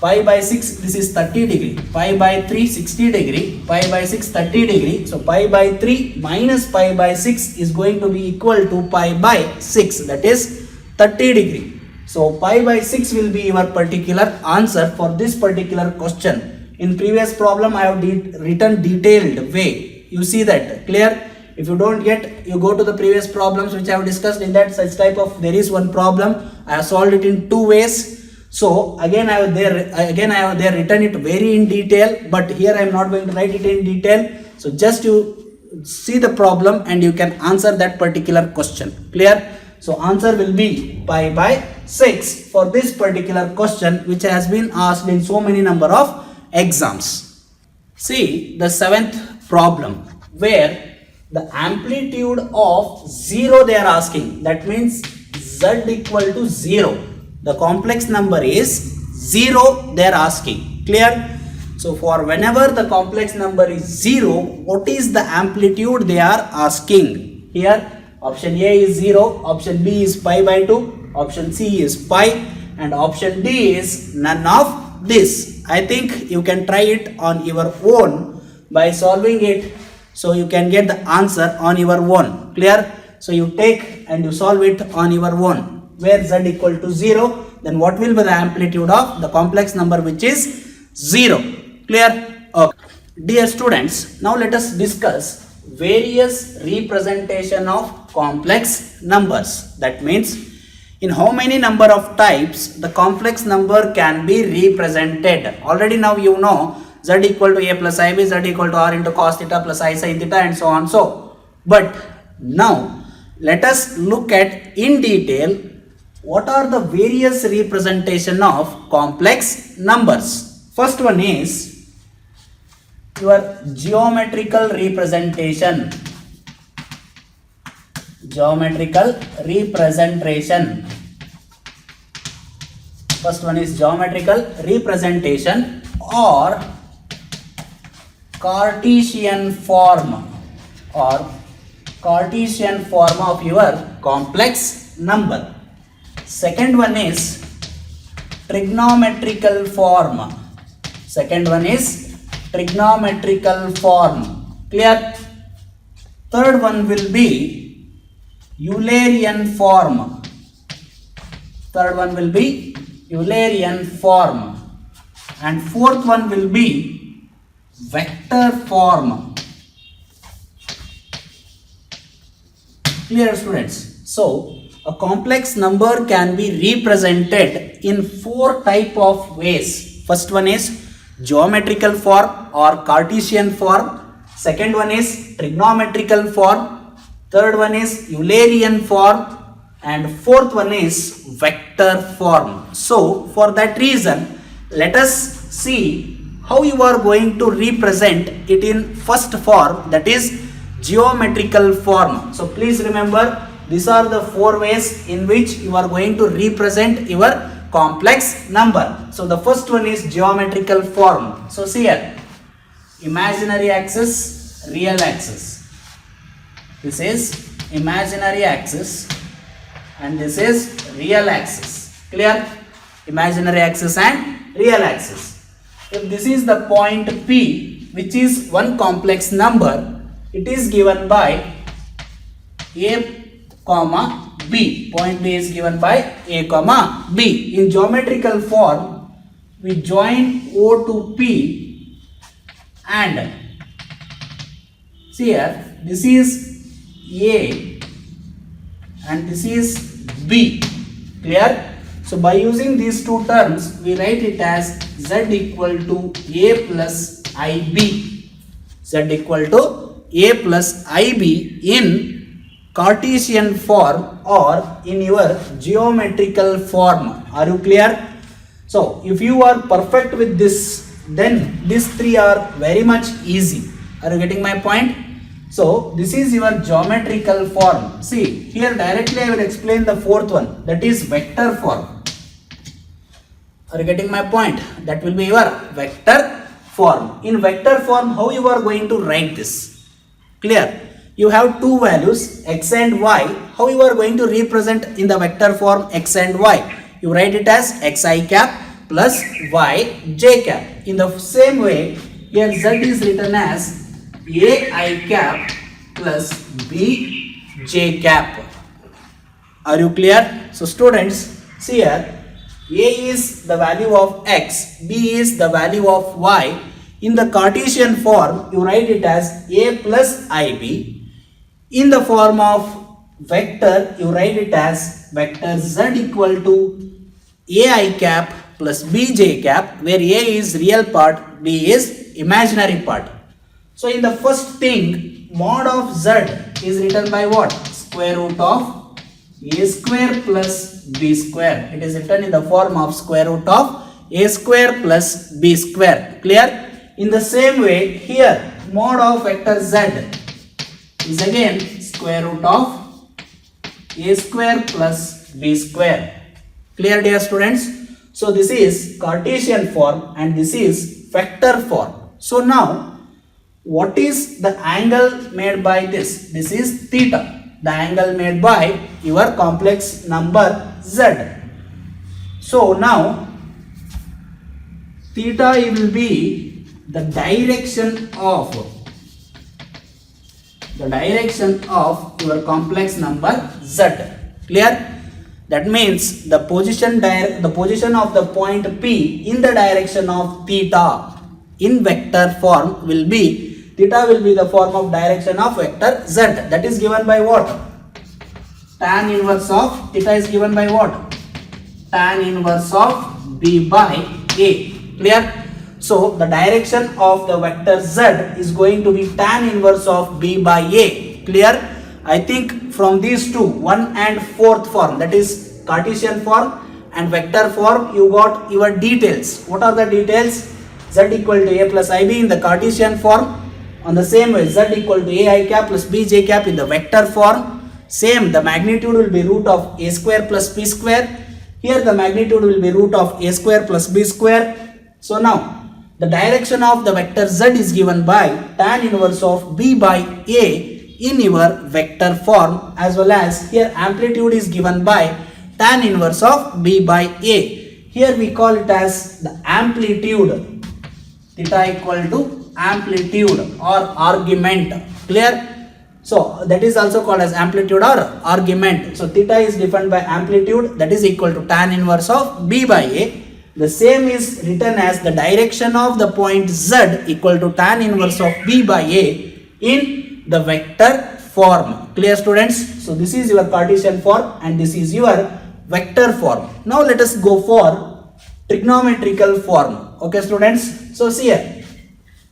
pi by 6, this is 30 degree. Pi by 3, 60 degree. Pi by 6, 30 degree. So pi by 3 minus pi by 6 is going to be equal to pi by 6. That is 30 degree. So pi by 6 will be your particular answer for this particular question. In previous problem, I have written detailed way. You see that, clear? If you don't get, you go to the previous problems which I have discussed. In that such type of, there is one problem. I have solved it in 2 ways. So again I have there written it very in detail, but here I am not going to write it in detail. So just you see the problem and you can answer that particular question. Clear? So answer will be pi by 6 for this particular question, which has been asked in so many number of exams. See the 7th problem, where the amplitude of 0 they are asking. That means z equal to 0. The complex number is 0 they are asking. Clear? So for whenever the complex number is 0, what is the amplitude they are asking? Here option A is 0, option B is pi by 2, option C is pi, and option D is none of this. I think you can try it on your own by solving it, so you can get the answer on your own. Clear? So you take and you solve it on your own. Where z equal to 0, then what will be the amplitude of the complex number which is 0? Clear? Okay. Dear students, now let us discuss various representation of complex numbers. That means in how many number of types the complex number can be represented. Already now you know z equal to a plus ib, z equal to r into cos theta plus I sin theta, and so on. So, but now let us look at in detail what are the various representation of complex numbers. First one is your geometrical representation. Geometrical representation. First one is geometrical representation or Cartesian form of your complex number. Second one is trigonometrical form. Second one is trigonometrical form. Clear? Third one will be Eulerian form. Third one will be Eulerian form. And fourth one will be vector form. Clear, students? So a complex number can be represented in 4 type of ways. First one is geometrical form or Cartesian form. Second one is trigonometrical form. Third one is Eulerian form. And fourth one is vector form. So for that reason, let us see how you are going to represent it in first form, that is geometrical form. So please remember, these are the 4 ways in which you are going to represent your complex number. So the first one is geometrical form. So see here, imaginary axis, real axis. This is imaginary axis and this is real axis. Clear? Imaginary axis and real axis. If this is the point P, which is one complex number, it is given by A comma B. Point B is given by A comma B. In geometrical form, we join O to P and see here, this is A and this is B. Clear? So by using these 2 terms, we write it as Z equal to A plus IB. Z equal to a plus ib in Cartesian form or in your geometrical form. Are you clear? So if you are perfect with this, then these three are very much easy. Are you getting my point? So this is your geometrical form. See here directly I will explain the fourth one, that is vector form. Are you getting my point? That will be your vector form. In vector form, how you are going to write this? Clear? You have two values x and y. How you are going to represent in the vector form x and y? You write it as xi cap plus yj cap. In the same way, here z is written as ai cap plus bj cap. Are you clear? So students, see here, a is the value of x, b is the value of y. In the Cartesian form, you write it as a plus ib. In the form of vector, you write it as vector z equal to ai cap plus bj cap, where a is real part, b is imaginary part. So in the first thing, mod of z is written by what? Square root of a square plus b square. It is written in the form of square root of a square plus b square. Clear? In the same way, here mod of vector z is again square root of a square plus b square. Clear, dear students? So this is Cartesian form and this is vector form. So now, what is the angle made by this? This is theta. The angle made by your complex number z. So now theta will be the direction of your complex number z. Clear? That means the position of the point P in the direction of theta in vector form will be, theta will be the form of direction of vector z. That is given by what? Tan inverse of theta is given by what? Tan inverse of b by a. Clear? So the direction of the vector z is going to be tan inverse of b by a. Clear? I think from these two, 1 and 4th form, that is Cartesian form and vector form, you got your details. What are the details? Z equal to a plus ib in the Cartesian form. On the same way, z equal to ai cap plus bj cap in the vector form. Same, the magnitude will be root of a square plus b square. Here the magnitude will be root of a square plus b square. So now, the direction of the vector z is given by tan inverse of b by a in your vector form, as well as here amplitude is given by tan inverse of b by a. Here we call it as the amplitude. Theta equal to amplitude or argument. Clear? So that is also called as amplitude or argument. So theta is defined by amplitude, that is equal to tan inverse of b by a. The same is written as the direction of the point z equal to tan inverse of b by a in the vector form. Clear, students? So this is your Cartesian form and this is your vector form. Now let us go for trigonometrical form. Okay, students? So see here,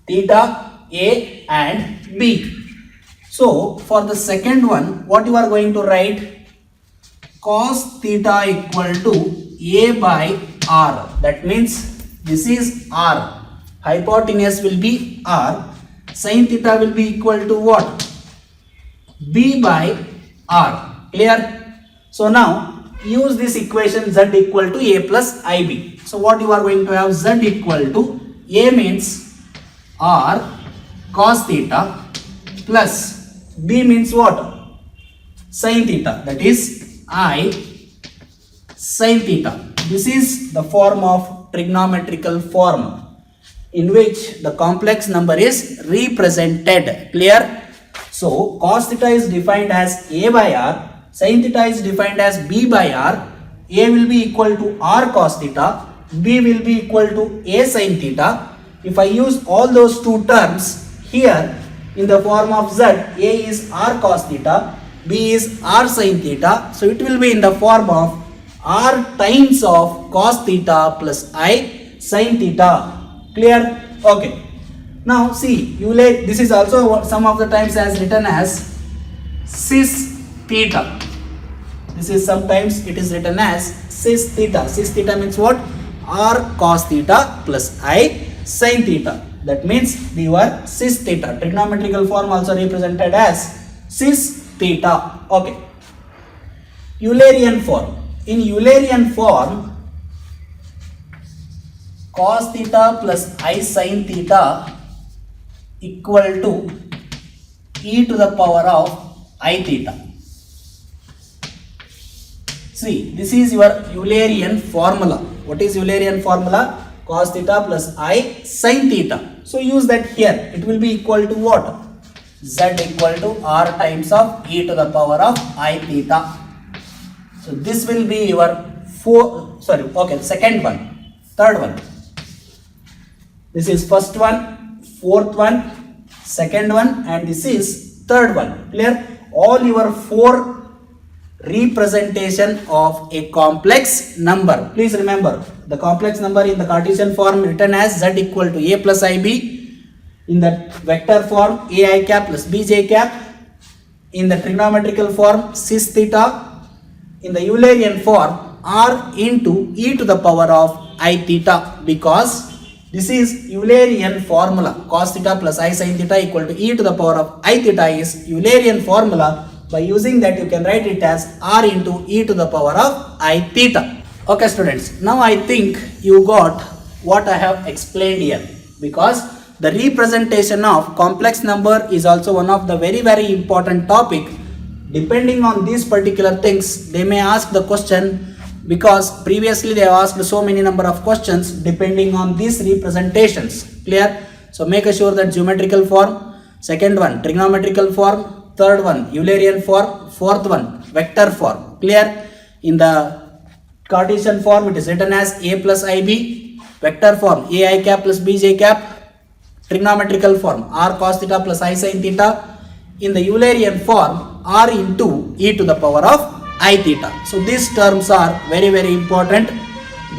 theta, a and b. So for the second one, what you are going to write? Cos theta equal to a by r. That means this is r. Hypotenuse will be r. Sin theta will be equal to what? B by r. Clear? So now use this equation z equal to a plus ib. So what you are going to have? Z equal to a means r cos theta plus b means what? Sin theta, that is I sin theta. This is the form of trigonometrical form in which the complex number is represented. Clear? So cos theta is defined as a by r, sin theta is defined as b by r. A will be equal to r cos theta, b will be equal to a sin theta. If I use all those two terms here in the form of z, a is r cos theta, b is r sin theta. So it will be in the form of r times of cos theta plus I sin theta. Clear? Okay. Now see, this is also some of the times as written as cis theta. This is sometimes it is written as cis theta. Cis theta means what? R cos theta plus I sin theta. That means your cis theta. Trigonometrical form also represented as cis theta. Okay. Eulerian form. In Eulerian form, cos theta plus I sin theta equal to e to the power of I theta. See, this is your Eulerian formula. What is Eulerian formula? Cos theta plus I sin theta. So use that here. It will be equal to what? Z equal to R times of e to the power of I theta. So this will be your second one, third one. This is first one, fourth one, second one, and this is third one. Clear? All your four representation of a complex number. Please remember, the complex number in the Cartesian form written as z equal to a plus ib. In the vector form, ai cap plus bj cap. In the trigonometrical form, cis theta. In the Eulerian form, r into e to the power of I theta, because this is Eulerian formula. Cos theta plus I sin theta equal to e to the power of I theta is Eulerian formula. By using that, you can write it as r into e to the power of I theta. Okay students, now I think you got what I have explained here, because the representation of complex number is also one of the very important topic. Depending on these particular things, they may ask the question, because previously they have asked so many number of questions depending on these representations. Clear? So make sure that geometrical form, second one trigonometrical form, third one Eulerian form, fourth one vector form. Clear? In the Cartesian form it is written as a plus ib, vector form ai cap plus bj cap, trigonometrical form r cos theta plus I sin theta. In the Eulerian form, r into e to the power of I theta. So these terms are very important.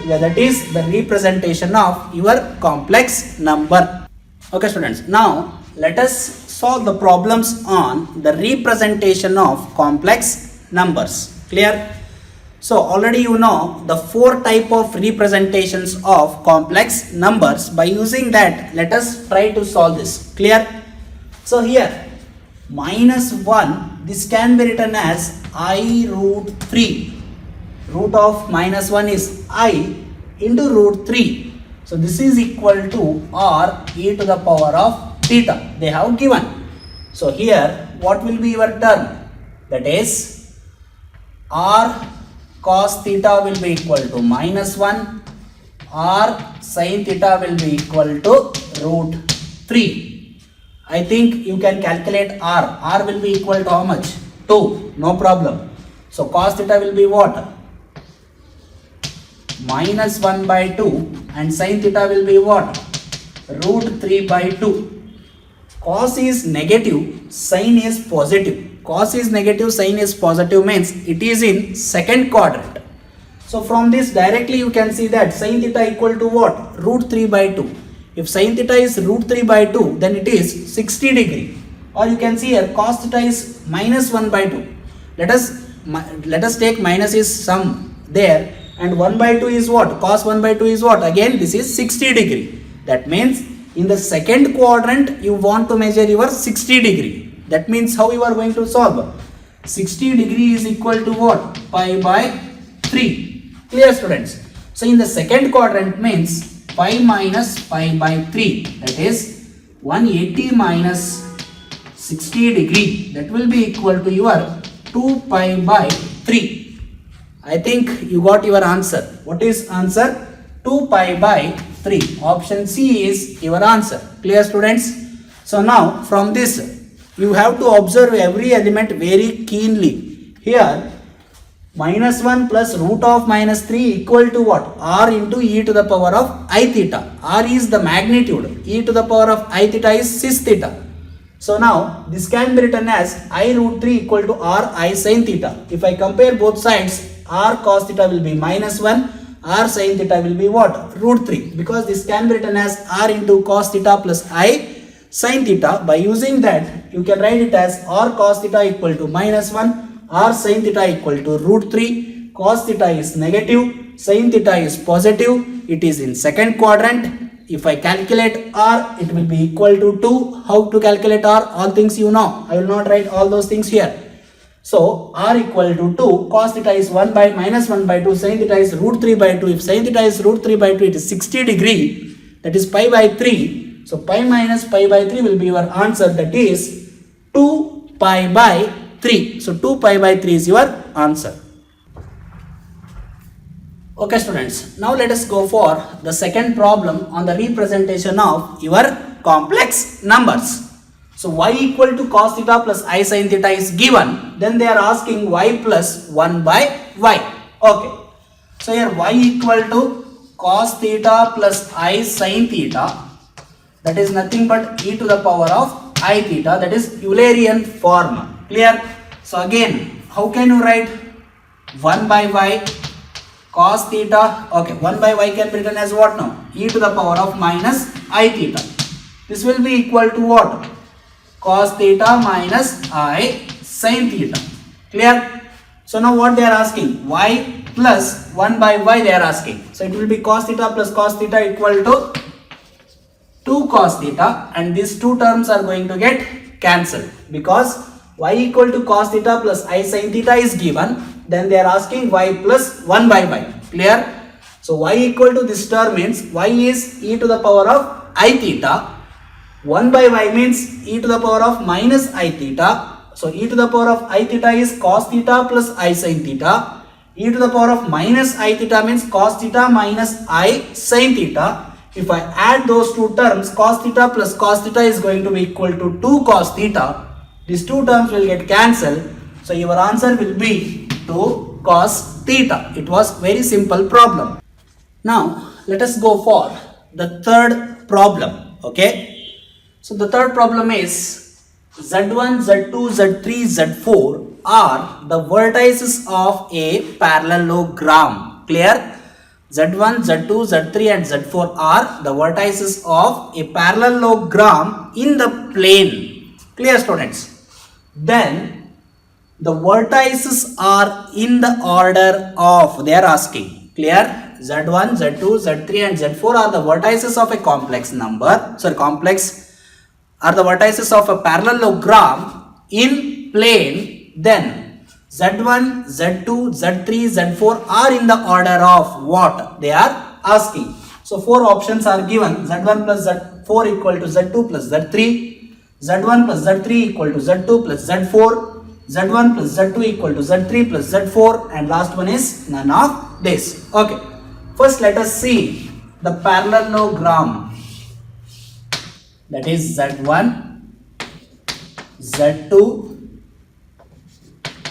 That is the representation of your complex number. Okay students, now let us solve the problems on the representation of complex numbers. Clear? So already you know the four type of representations of complex numbers. By using that, let us try to solve this. Clear? So here -1, this can be written as I root 3. Root of -1 is I into root 3. So this is equal to r e to the power of theta. They have given. So here what will be your term? That is r cos theta will be equal to -1. R sin theta will be equal to root 3. I think you can calculate r. R will be equal to how much? 2. No problem. So cos theta will be what? -1 by 2, and sin theta will be what? Root 3 by 2. Cos is negative, sin is positive. Cos is negative, sin is positive means it is in second quadrant. So from this directly you can see that sin theta equal to what? Root 3 by 2. If sin theta is root 3 by 2, then it is 60 degree. Or you can see here cos theta is -1 by 2. Let us take minus is sum there, and 1 by 2 is what? Cos 1 by 2 is what? Again this is 60 degree. That means in the second quadrant you want to measure your 60 degree. That means how you are going to solve? 60 degree is equal to what? Pi by 3. Clear students? So in the second quadrant means pi minus pi by 3, that is 180 minus 60 degree, that will be equal to your 2 pi by 3. I think you got your answer. What is answer? 2 pi by 3. Option C is your answer. Clear students? So now from this you have to observe every element very keenly. Here -1 plus root of -3 equal to what? R into e to the power of I theta. R is the magnitude. E to the power of I theta is cis theta. So now this can be written as I root 3 equal to R I sin theta. If I compare both sides, R cos theta will be -1. R sin theta will be what? Root 3. Because this can be written as R into cos theta plus I sin theta. By using that, you can write it as r cos theta equal to -1, r sin theta equal to √3, cos theta is negative, sin theta is positive, it is in second quadrant. If I calculate r, it will be equal to 2. How to calculate r? All things you know. I will not write all those things here. So r equal to 2, cos theta is -1/2, sin theta is √3/2. If sin theta is √3/2, it is 60 degree, that is pi by 3. So pi minus pi by 3 will be your answer, that is 2 pi by 3. So 2 pi by 3 is your answer. Okay students, now let us go for the second problem on the representation of your complex numbers. So y equal to cos theta plus I sin theta is given, then they are asking y plus 1 by y. Okay, so here y equal to cos theta plus I sin theta, that is nothing but e to the power of I theta, that is Eulerian Formula. Clear? So again, how can you write 1 by y cos theta? Okay, 1 by y can be written as what now? E to the power of minus I theta. This will be equal to what? Cos theta minus I sin theta. Clear? So now what they are asking? Y plus 1 by y they are asking. So it will be cos theta plus cos theta equal to 2 cos theta, and these two terms are going to get cancelled because y equal to cos theta plus I sin theta is given. Then they are asking y plus 1 by y. Clear? So y equal to this term means y is e to the power of I theta. 1 by y means e to the power of minus I theta. So e to the power of I theta is cos theta plus I sin theta. E to the power of minus I theta means cos theta minus I sin theta. If I add those two terms, cos theta plus cos theta is going to be equal to 2 cos theta. These two terms will get cancelled. So your answer will be 2 cos theta. It was very simple problem. Now let us go for the third problem. Okay. So the third problem is Z1, Z2, Z3, Z4 are the vertices of a parallelogram. Clear? Z1, Z2, Z3 and Z4 are the vertices of a parallelogram in the plane. Clear students? Then the vertices are in the order of, they are asking. Clear? Z1, Z2, Z3 and Z4 are the vertices of a complex number. Sorry, are the vertices of a parallelogram in plane. Then Z1, Z2, Z3, Z4 are in the order of what? They are asking. So 4 options are given. Z1 plus Z4 equal to Z2 plus Z3. Z1 plus Z3 equal to Z2 plus Z4. Z1 plus Z2 equal to Z3 plus Z4, and last one is none of this. Okay. First let us see the parallelogram. That is Z1, Z2,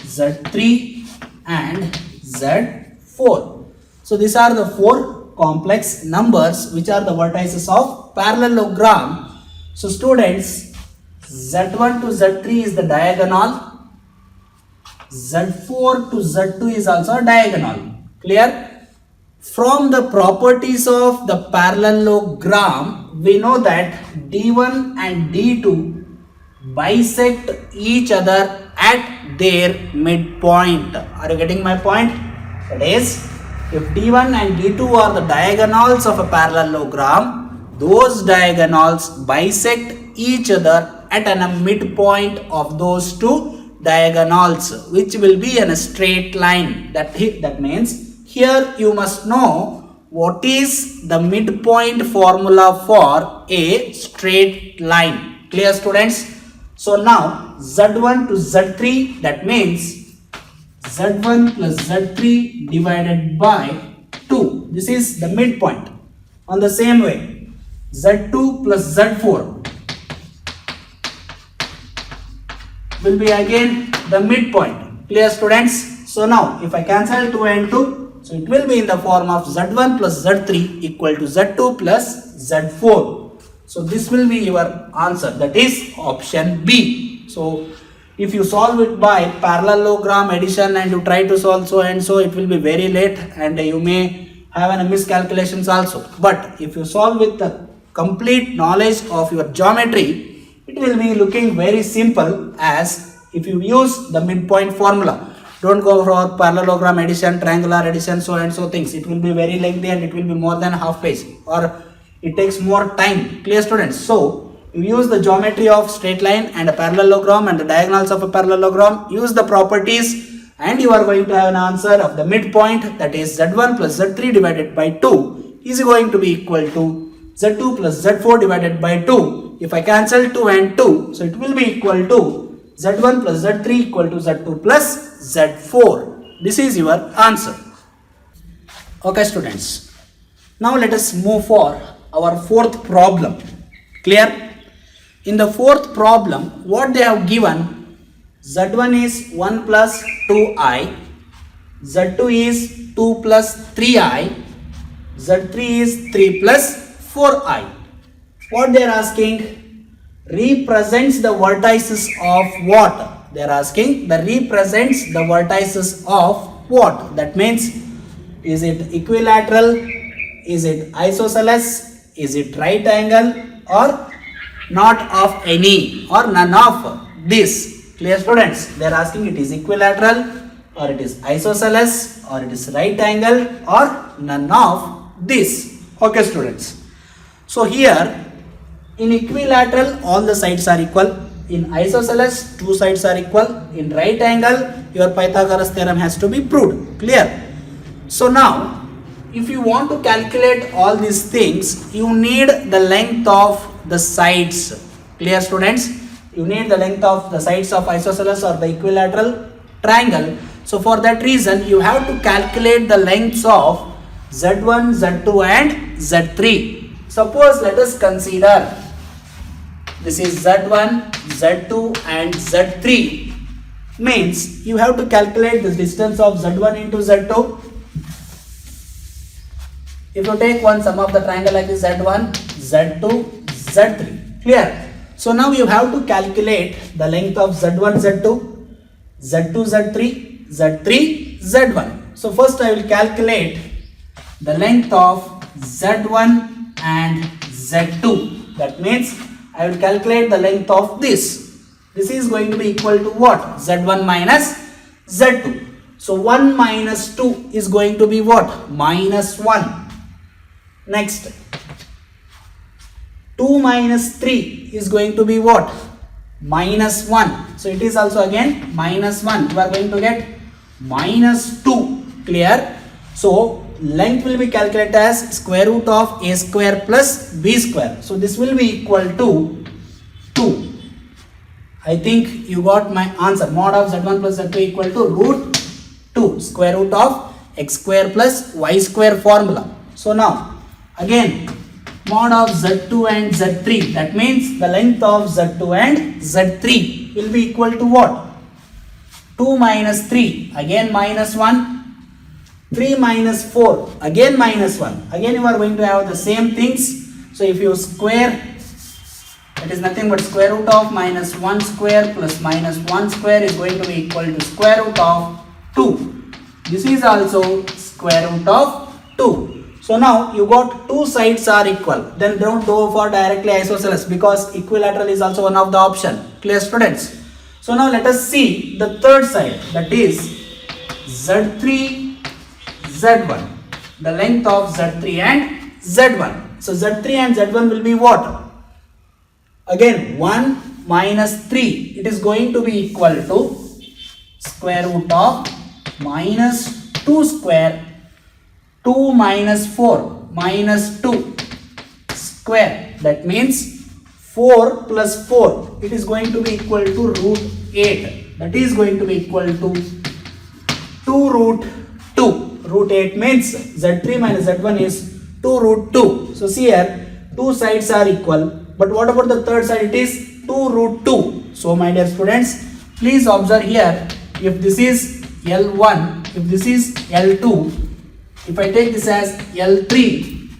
Z3 and Z4. So these are the 4 complex numbers which are the vertices of parallelogram. So students, Z1 to Z3 is the diagonal. Z4 to Z2 is also a diagonal. Clear? From the properties of the parallelogram, we know that D1 and D2 bisect each other at their midpoint. Are you getting my point? That is, if D1 and D2 are the diagonals of a parallelogram, those diagonals bisect each other at a midpoint of those two diagonals, which will be in a straight line. That means here you must know what is the midpoint formula for a straight line. Clear students? So now Z1 to Z3, that means Z1 plus Z3 divided by 2. This is the midpoint. On the same way, Z2 plus Z4 will be again the midpoint. Clear students? So now if I cancel 2 and 2, so it will be in the form of Z1 plus Z3 equal to Z2 plus Z4. So this will be your answer, that is option B. So if you solve it by parallelogram addition and you try to solve so and so, it will be very late and you may have a miscalculations also. But if you solve with the complete knowledge of your geometry, will be looking very simple as if you use the midpoint formula. Don't go for parallelogram addition, triangular addition, so and so things. It will be very lengthy and it will be more than half page, or it takes more time. Clear, students? So you use the geometry of straight line and a parallelogram and the diagonals of a parallelogram. Use the properties and you are going to have an answer of the midpoint, that is Z1 plus Z3 divided by 2 is going to be equal to Z2 plus Z4 divided by 2. If I cancel 2 and 2, so it will be equal to Z1 plus Z3 equal to Z2 plus Z4. This is your answer. Okay, students. Now let us move for our fourth problem. Clear? In the fourth problem, what they have given, Z1 is 1 plus 2i, Z2 is 2 plus 3i, Z3 is 3 plus 4i. What they are asking? Represents the vertices of what? They are asking the represents the vertices of what? That means, is it equilateral? Is it isosceles? Is it right angle? Or not of any, or none of this? Clear, students? They are asking it is equilateral, or it is isosceles, or it is right angle, or none of this. Okay, students. So here in equilateral all the sides are equal. In isosceles two sides are equal. In right angle your Pythagoras theorem has to be proved. Clear? So now if you want to calculate all these things, you need the length of the sides. Clear, students? You need the length of the sides of isosceles or the equilateral triangle. So for that reason you have to calculate the lengths of Z1, Z2 and Z3. Suppose let us consider this is Z1, Z2 and Z3. Means you have to calculate the distance of Z1 into Z2. If you take one sum of the triangle like this, Z1, Z2, Z3. Clear? So now you have to calculate the length of Z1, Z2, Z2, Z3, Z3, Z1. So first I will calculate the length of Z1 and Z2. That means I will calculate the length of this. This is going to be equal to what? Z1 minus Z2. So 1 minus 2 is going to be what? Minus 1. Next, 2 minus 3 is going to be what? Minus 1. So it is also again minus 1. You are going to get minus 2. Clear? So length will be calculated as square root of a square plus b square. So this will be equal to 2. I think you got my answer. Mod of Z1 plus Z2 equal to root 2 square root of x square plus y square formula. So now again mod of Z2 and Z3, that means the length of Z2 and Z3 will be equal to what? 2 minus 3, again minus 1. 3 minus 4, again minus 1. Again you are going to have the same things. So if you square, it is nothing but square root of minus 1 square plus minus 1 square is going to be equal to square root of 2. This is also square root of 2. So now you got two sides are equal. Then don't go for directly isosceles because equilateral is also one of the option. Clear, students? So now let us see the third side, that is Z3, Z1. The length of Z3 and Z1. So Z3 and Z1 will be what? Again 1 minus 3. It is going to be equal to square root of minus 2 square 2 minus 4 minus 2 square. That means 4 plus 4. It is going to be equal to root 8. That is going to be equal to 2 root 2. Root 8 means Z3 minus Z1 is 2 root 2. So see here, two sides are equal. But what about the third side? It is 2 root 2. So my dear students, please observe here, if this is L1, if this is L2, if I take this as L3,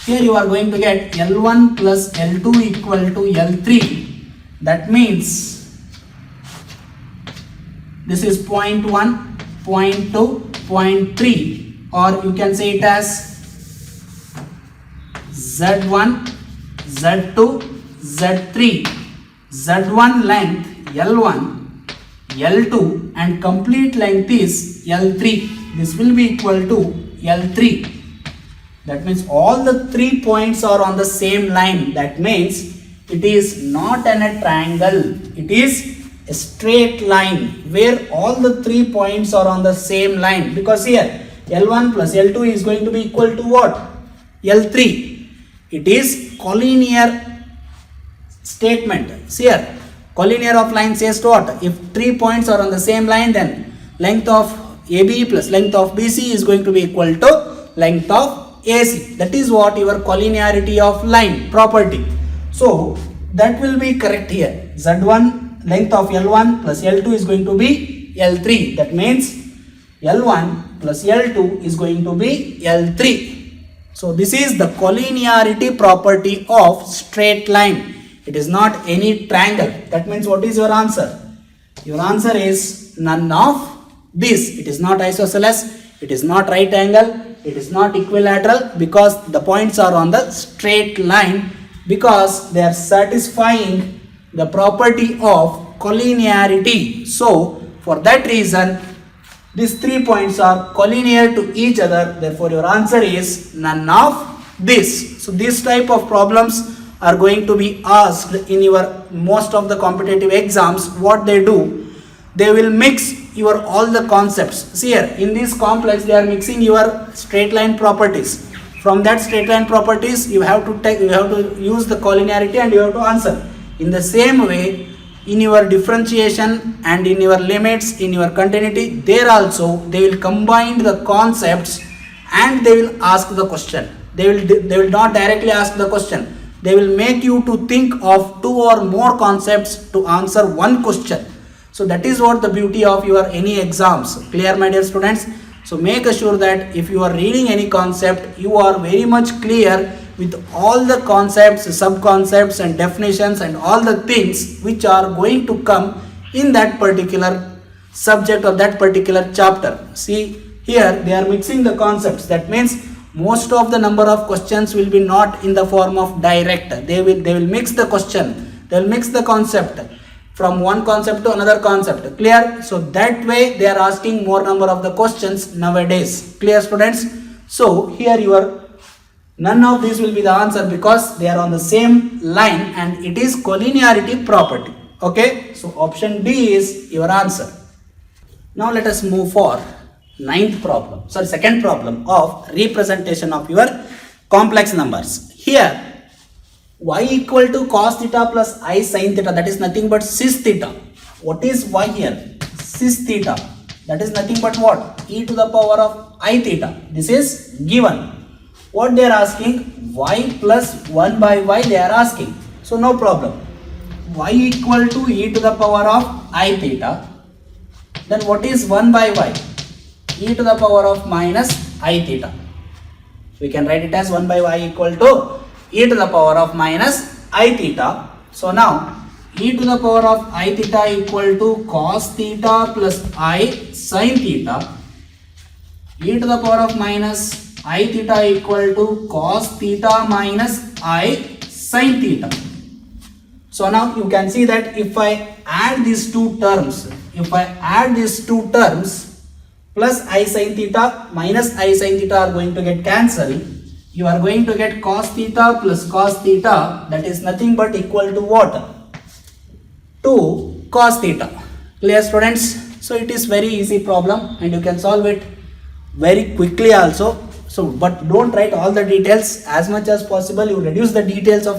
here you are going to get L1 plus L2 equal to L3. That means this is 0.1, 0.2, 0.3, or you can say it as Z1, Z2, Z3. Z1 length L1, L2 and complete length is L3. This will be equal to L3. That means all the 3 points are on the same line. That means it is not a triangle. It is a straight line where all the 3 points are on the same line. Because here L1 plus L2 is going to be equal to what? L3. It is collinear statement. See here, collinear of line says to what? If 3 points are on the same line, then length of AB plus length of BC is going to be equal to length of AC. That is what your collinearity of line property. So that will be correct here. Z1 length of L1 plus L2 is going to be L3. That means L1 plus L2 is going to be L3. So this is the collinearity property of straight line. It is not any triangle. That means what is your answer? Your answer is none of this. It is not isosceles. It is not right angle. It is not equilateral, because the points are on the straight line, because they are satisfying the property of collinearity. So for that reason, these 3 points are collinear to each other. Therefore your answer is none of this. So this type of problems are going to be asked in your most of the competitive exams. What they do, they will mix your all the concepts. See here, in this complex they are mixing your straight line properties. From that straight line properties you have to use the collinearity and you have to answer. In the same way, in your differentiation and in your limits, in your continuity, there also they will combine the concepts and they will ask the question. They will not directly ask the question. They will make you to think of 2 or more concepts to answer one question. So that is what the beauty of your any exams. Clear, my dear students? So make sure that if you are reading any concept, you are very much clear with all the concepts, sub-concepts and definitions and all the things which are going to come in that particular subject or that particular chapter. See here, they are mixing the concepts. That means most of the number of questions will be not in the form of direct. They will mix the question. They will mix the concept from one concept to another concept. Clear? So that way they are asking more number of the questions nowadays. Clear, students? So here none of these will be the answer, because they are on the same line and it is collinearity property. Okay, so option D is your answer. Now let us move for second problem of representation of your complex numbers. Here y equal to cos theta plus I sin theta, that is nothing but cis theta. What is y here? Cis theta, that is nothing but what? E to the power of I theta. This is given. What they are asking? Y plus 1 by y they are asking. So no problem. Y equal to e to the power of I theta. Then what is 1 by y? E to the power of minus I theta. We can write it as 1 by y equal to e to the power of minus I theta. So now e to the power of I theta equal to cos theta plus I sin theta. E to the power of minus I theta equal to cos theta minus I sin theta. So now you can see that if I add these two terms, plus I sin theta minus I sin theta are going to get cancelled. You are going to get cos theta plus cos theta, that is nothing but equal to what? To cos theta. Clear, students? So it is very easy problem and you can solve it very quickly also. So but don't write all the details. As much as possible you reduce the details of